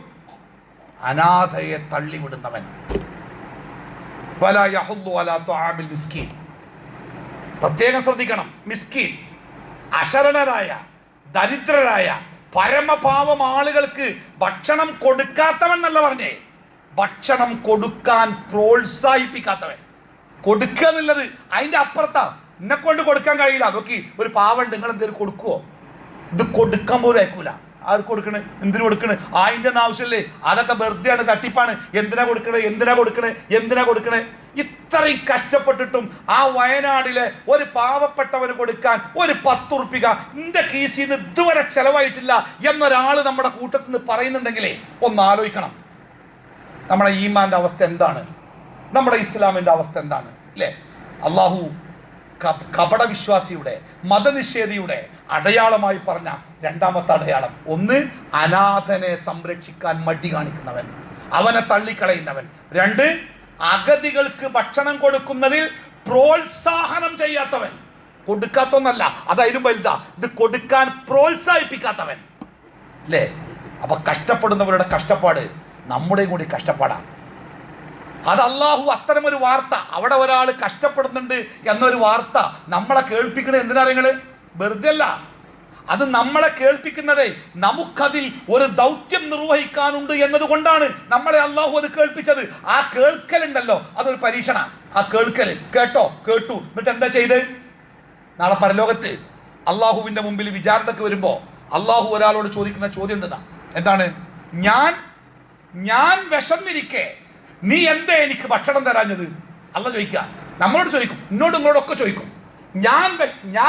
അനാഥയെ തള്ളിവിടുന്നവൻ. പ്രത്യേകം ശ്രദ്ധിക്കണം. മിസ്കീൻ, അശരണരായ, ദരിദ്രരായ, പരമപാവം ആളുകൾക്ക് ഭക്ഷണം കൊടുക്കാത്തവൻ എന്നല്ല പറഞ്ഞേ, ഭക്ഷണം കൊടുക്കാൻ പ്രോത്സാഹിപ്പിക്കാത്തവൻ. കൊടുക്കുക എന്നുള്ളത് അതിന്റെ അപ്പുറത്താ. എന്നെ കൊണ്ട് കൊടുക്കാൻ കഴിയില്ല, നോക്കി ഒരു പാവണ്ട്, നിങ്ങൾ എന്തെങ്കിലും കൊടുക്കുവോ? ഇത് കൊടുക്കാൻ പോലും അയക്കൂല. ആർക്ക് കൊടുക്കണ്, എന്തിനു കൊടുക്കണ്, അതിൻ്റെ ഒന്നും ആവശ്യമില്ലേ, അതൊക്കെ വെറുതെ ആണ്, തട്ടിപ്പാണ്. എന്തിനാ കൊടുക്കണേ? ഇത്രയും കഷ്ടപ്പെട്ടിട്ടും ആ വയനാടിലെ ഒരു പാവപ്പെട്ടവന് കൊടുക്കാൻ ഒരു 10 ഉറുപ്പിക എന്റെ കീസിൽ നിന്ന് ഇതുവരെ ചെലവായിട്ടില്ല എന്നൊരാൾ നമ്മുടെ കൂട്ടത്തിൽ നിന്ന് പറയുന്നുണ്ടെങ്കിലേ ഒന്ന് ആലോചിക്കണം, നമ്മുടെ ഈമാന്റെ അവസ്ഥ എന്താണ്, നമ്മുടെ ഇസ്ലാമിന്റെ അവസ്ഥ എന്താണ് അല്ലേ? അള്ളാഹു കപടവിശ്വാസിയുടെ, മതനിഷേധിയുടെ അടയാളമായി പറഞ്ഞ രണ്ടാമത്തെ അടയാളം, ഒന്ന് അനാഥനെ സംരക്ഷിക്കാൻ മടി കാണിക്കുന്നവൻ, അവനെ തള്ളിക്കളയുന്നവൻ. 2, അഗതികൾക്ക് ഭക്ഷണം കൊടുക്കുന്നതിൽ പ്രോത്സാഹനം ചെയ്യാത്തവൻ. കൊടുക്കാത്തൊന്നല്ല, അതായാലും വലുതാ. ഇത് കൊടുക്കാൻ പ്രോത്സാഹിപ്പിക്കാത്തവൻ അല്ലേ? അപ്പൊ കഷ്ടപ്പെടുന്നവരുടെ കഷ്ടപ്പാട് നമ്മുടെയും കൂടി കഷ്ടപ്പാടാണ്. അത് അള്ളാഹു അത്തരമൊരു വാർത്ത, അവിടെ ഒരാൾ കഷ്ടപ്പെടുന്നുണ്ട് എന്നൊരു വാർത്ത നമ്മളെ കേൾപ്പിക്കണത് എന്തിനാ നിങ്ങള്? വെറുതെ അല്ല. അത് നമ്മളെ കേൾപ്പിക്കുന്നതേ നമുക്കതിൽ ഒരു ദൗത്യം നിർവഹിക്കാനുണ്ട് എന്നതുകൊണ്ടാണ് നമ്മളെ അള്ളാഹു അത് കേൾപ്പിച്ചത്. ആ കേൾക്കലുണ്ടല്ലോ, അതൊരു പരീക്ഷണ. ആ കേൾക്കല് കേട്ടു, എന്നിട്ട് എന്താ ചെയ്ത്? നാളെ പരലോകത്ത് അള്ളാഹുവിന്റെ മുമ്പിൽ വിചാരണക്ക് വരുമ്പോ അള്ളാഹു ഒരാളോട് ചോദിക്കുന്ന ചോദ്യം ഉണ്ട്. എന്താണ്? ഞാൻ വിശന്നിരിക്കെ നീ എന്തേ എനിക്ക് ഭക്ഷണം തരാഞ്ഞത്? അല്ല ചോദിക്കുക, നമ്മളോട് ചോദിക്കും, നിങ്ങളോടൊക്കെ ചോദിക്കും. ഞാൻ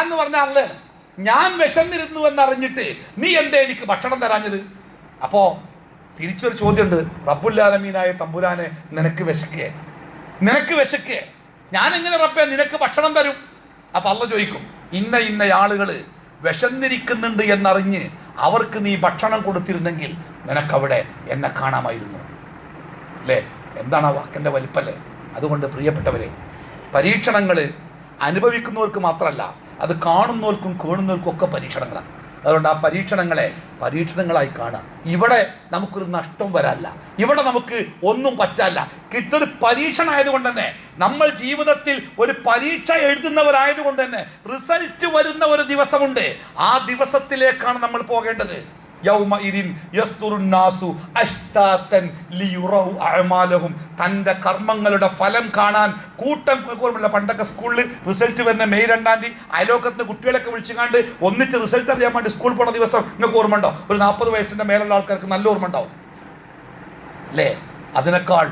എന്ന് പറഞ്ഞ അല്ലാണ്. ഞാൻ വിശന്നിരുന്നു എന്നറിഞ്ഞിട്ട് നീ എന്തേ എനിക്ക് ഭക്ഷണം തരാഞ്ഞത്? അപ്പോ തിരിച്ചൊരു ചോദ്യമുണ്ട്. റബ്ബുൽ ആലമീനായ തമ്പുരാനെ, നിനക്ക് വിശക്കേ ഞാൻ എങ്ങനെ റബ്ബേ നിനക്ക് ഭക്ഷണം തരും? അപ്പൊ അല്ല ചോദിക്കും, ഇന്ന ആളുകൾ വിശന്നിരിക്കുന്നുണ്ട് എന്നറിഞ്ഞ് അവർക്ക് നീ ഭക്ഷണം കൊടുത്തിരുന്നെങ്കിൽ നിനക്കവിടെ എന്നെ കാണാമായിരുന്നു അല്ലേ? എന്താണ് ആ വാക്കിൻ്റെ വലിപ്പല്ലേ? അതുകൊണ്ട് പ്രിയപ്പെട്ടവരെ, പരീക്ഷണങ്ങൾ അനുഭവിക്കുന്നവർക്ക് മാത്രമല്ല, അത് കാണുന്നവർക്കും കേണുന്നവർക്കും ഒക്കെ പരീക്ഷണങ്ങളാണ്. അതുകൊണ്ട് ആ പരീക്ഷണങ്ങളായി കാണുക. ഇവിടെ നമുക്കൊരു നഷ്ടം വരാല്ല, ഇവിടെ നമുക്ക് ഒന്നും പറ്റല്ല. കിട്ടൊരു പരീക്ഷണം ആയതുകൊണ്ട് തന്നെ, നമ്മൾ ജീവിതത്തിൽ ഒരു പരീക്ഷ എഴുതുന്നവരായതുകൊണ്ട് തന്നെ റിസൾട്ട് വരുന്ന ഒരു ദിവസമുണ്ട്. ആ ദിവസത്തിലേക്കാണ് നമ്മൾ പോകേണ്ടത്. തന്റെ കർമ്മങ്ങളുടെ ഫലം കാണാൻ കൂട്ടം. പണ്ടൊക്കെ സ്കൂളിൽ റിസൾട്ട് വരുന്ന മെയ് 2 അയലോക്കത്തിന് കുട്ടികളൊക്കെ വിളിച്ചുകൊണ്ട് ഒന്നിച്ച് റിസൾട്ട് അറിയാൻ വേണ്ടി സ്കൂളിൽ പോണ ദിവസം നിങ്ങൾക്ക് ഓർമ്മ ഉണ്ടോ? ഒരു 40 വയസ്സിന്റെ മേലുള്ള ആൾക്കാർക്ക് നല്ല ഓർമ്മ ഉണ്ടാവും അല്ലേ? അതിനേക്കാൾ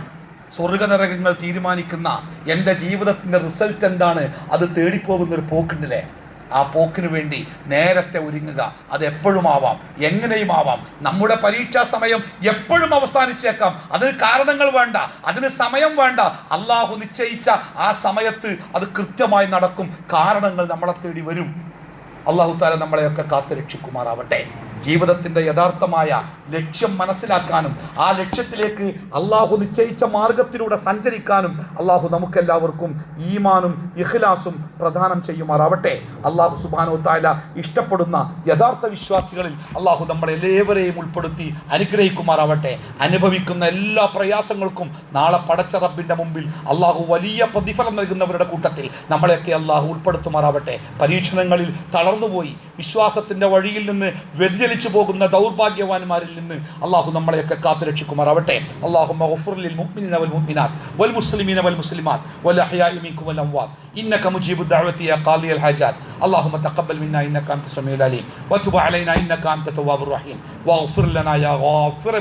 സ്വർഗനരകങ്ങൾ തീരുമാനിക്കുന്ന എൻ്റെ ജീവിതത്തിന്റെ റിസൾട്ട് എന്താണ്, അത് തേടിപ്പോകുന്നൊരു പോക്കുണ്ടല്ലേ? ആ പോക്കിനു വേണ്ടി നേരത്തെ ഒരുങ്ങുക. അത് എപ്പോഴും ആവാം, എങ്ങനെയും ആവാം. നമ്മുടെ പരീക്ഷാ സമയം എപ്പോഴും അവസാനിച്ചേക്കാം. അതിന് കാരണങ്ങൾ വേണ്ട, അതിന് സമയം വേണ്ട. അള്ളാഹു നിശ്ചയിച്ച ആ സമയത്ത് അത് കൃത്യമായി നടക്കും. കാരണങ്ങൾ നമ്മളെ തേടി വരും. അള്ളാഹു താല നമ്മളെയൊക്കെ കാത്തു രക്ഷിക്കുമാറാവട്ടെ. ജീവിതത്തിൻ്റെ യഥാർത്ഥമായ ലക്ഷ്യം മനസ്സിലാക്കാനും ആ ലക്ഷ്യത്തിലേക്ക് അള്ളാഹു നിശ്ചയിച്ച മാർഗത്തിലൂടെ സഞ്ചരിക്കാനും അള്ളാഹു നമുക്കെല്ലാവർക്കും ഈമാനും ഇഖ്ലാസും പ്രദാനം ചെയ്യുമാറാവട്ടെ. അള്ളാഹു സുബ്ഹാനഹു തആല ഇഷ്ടപ്പെടുന്ന യഥാർത്ഥ വിശ്വാസികളിൽ അള്ളാഹു നമ്മളെല്ലാവരെയും ഉൾപ്പെടുത്തി അനുഗ്രഹിക്കുമാറാവട്ടെ. അനുഭവിക്കുന്ന എല്ലാ പ്രയാസങ്ങൾക്കും നാളെ പടച്ച റബ്ബിൻ്റെ മുമ്പിൽ അള്ളാഹു വലിയ പ്രതിഫലം നൽകുന്നവരുടെ കൂട്ടത്തിൽ നമ്മളെയൊക്കെ അള്ളാഹു ഉൾപ്പെടുത്തുമാറാവട്ടെ. പരീക്ഷണങ്ങളിൽ തളർന്നുപോയി വിശ്വാസത്തിൻ്റെ വഴിയിൽ നിന്ന് വ്യതിചലിച്ചു പോകുന്ന ദൗർഭാഗ്യവാന്മാരിൽ നിന്ന് അള്ളാഹു നമ്മളെയൊക്കെ കാത്തു രക്ഷിക്കുമാറാവട്ടെ. അല്ലാഹുമ്മ ഗഫിർ ലിൽ മുഅ്മിനീന വൽ മുഅ്മിനാത്ത് വൽ മുസ്ലിമീന വൽ മുസ്ലിമാത്ത് വൽ അഹ്യാഇ മിൻകും വൽ അംവാത്ത് ഇന്നക മുജീബുദ് ദഅവതി യാ ഖാദിയൽ ഹാജാത്ത്. അല്ലാഹുമ്മ തഖബ്ബൽ മിന്നാ ഇന്നക അൻത സമീഉൽ അലീം വതുബ് അലൈനാ ഇന്നക അൻത തവ്വാബുർ റഹീം വഗ്ഫിർ ലനാ യാ ഗാഫിർ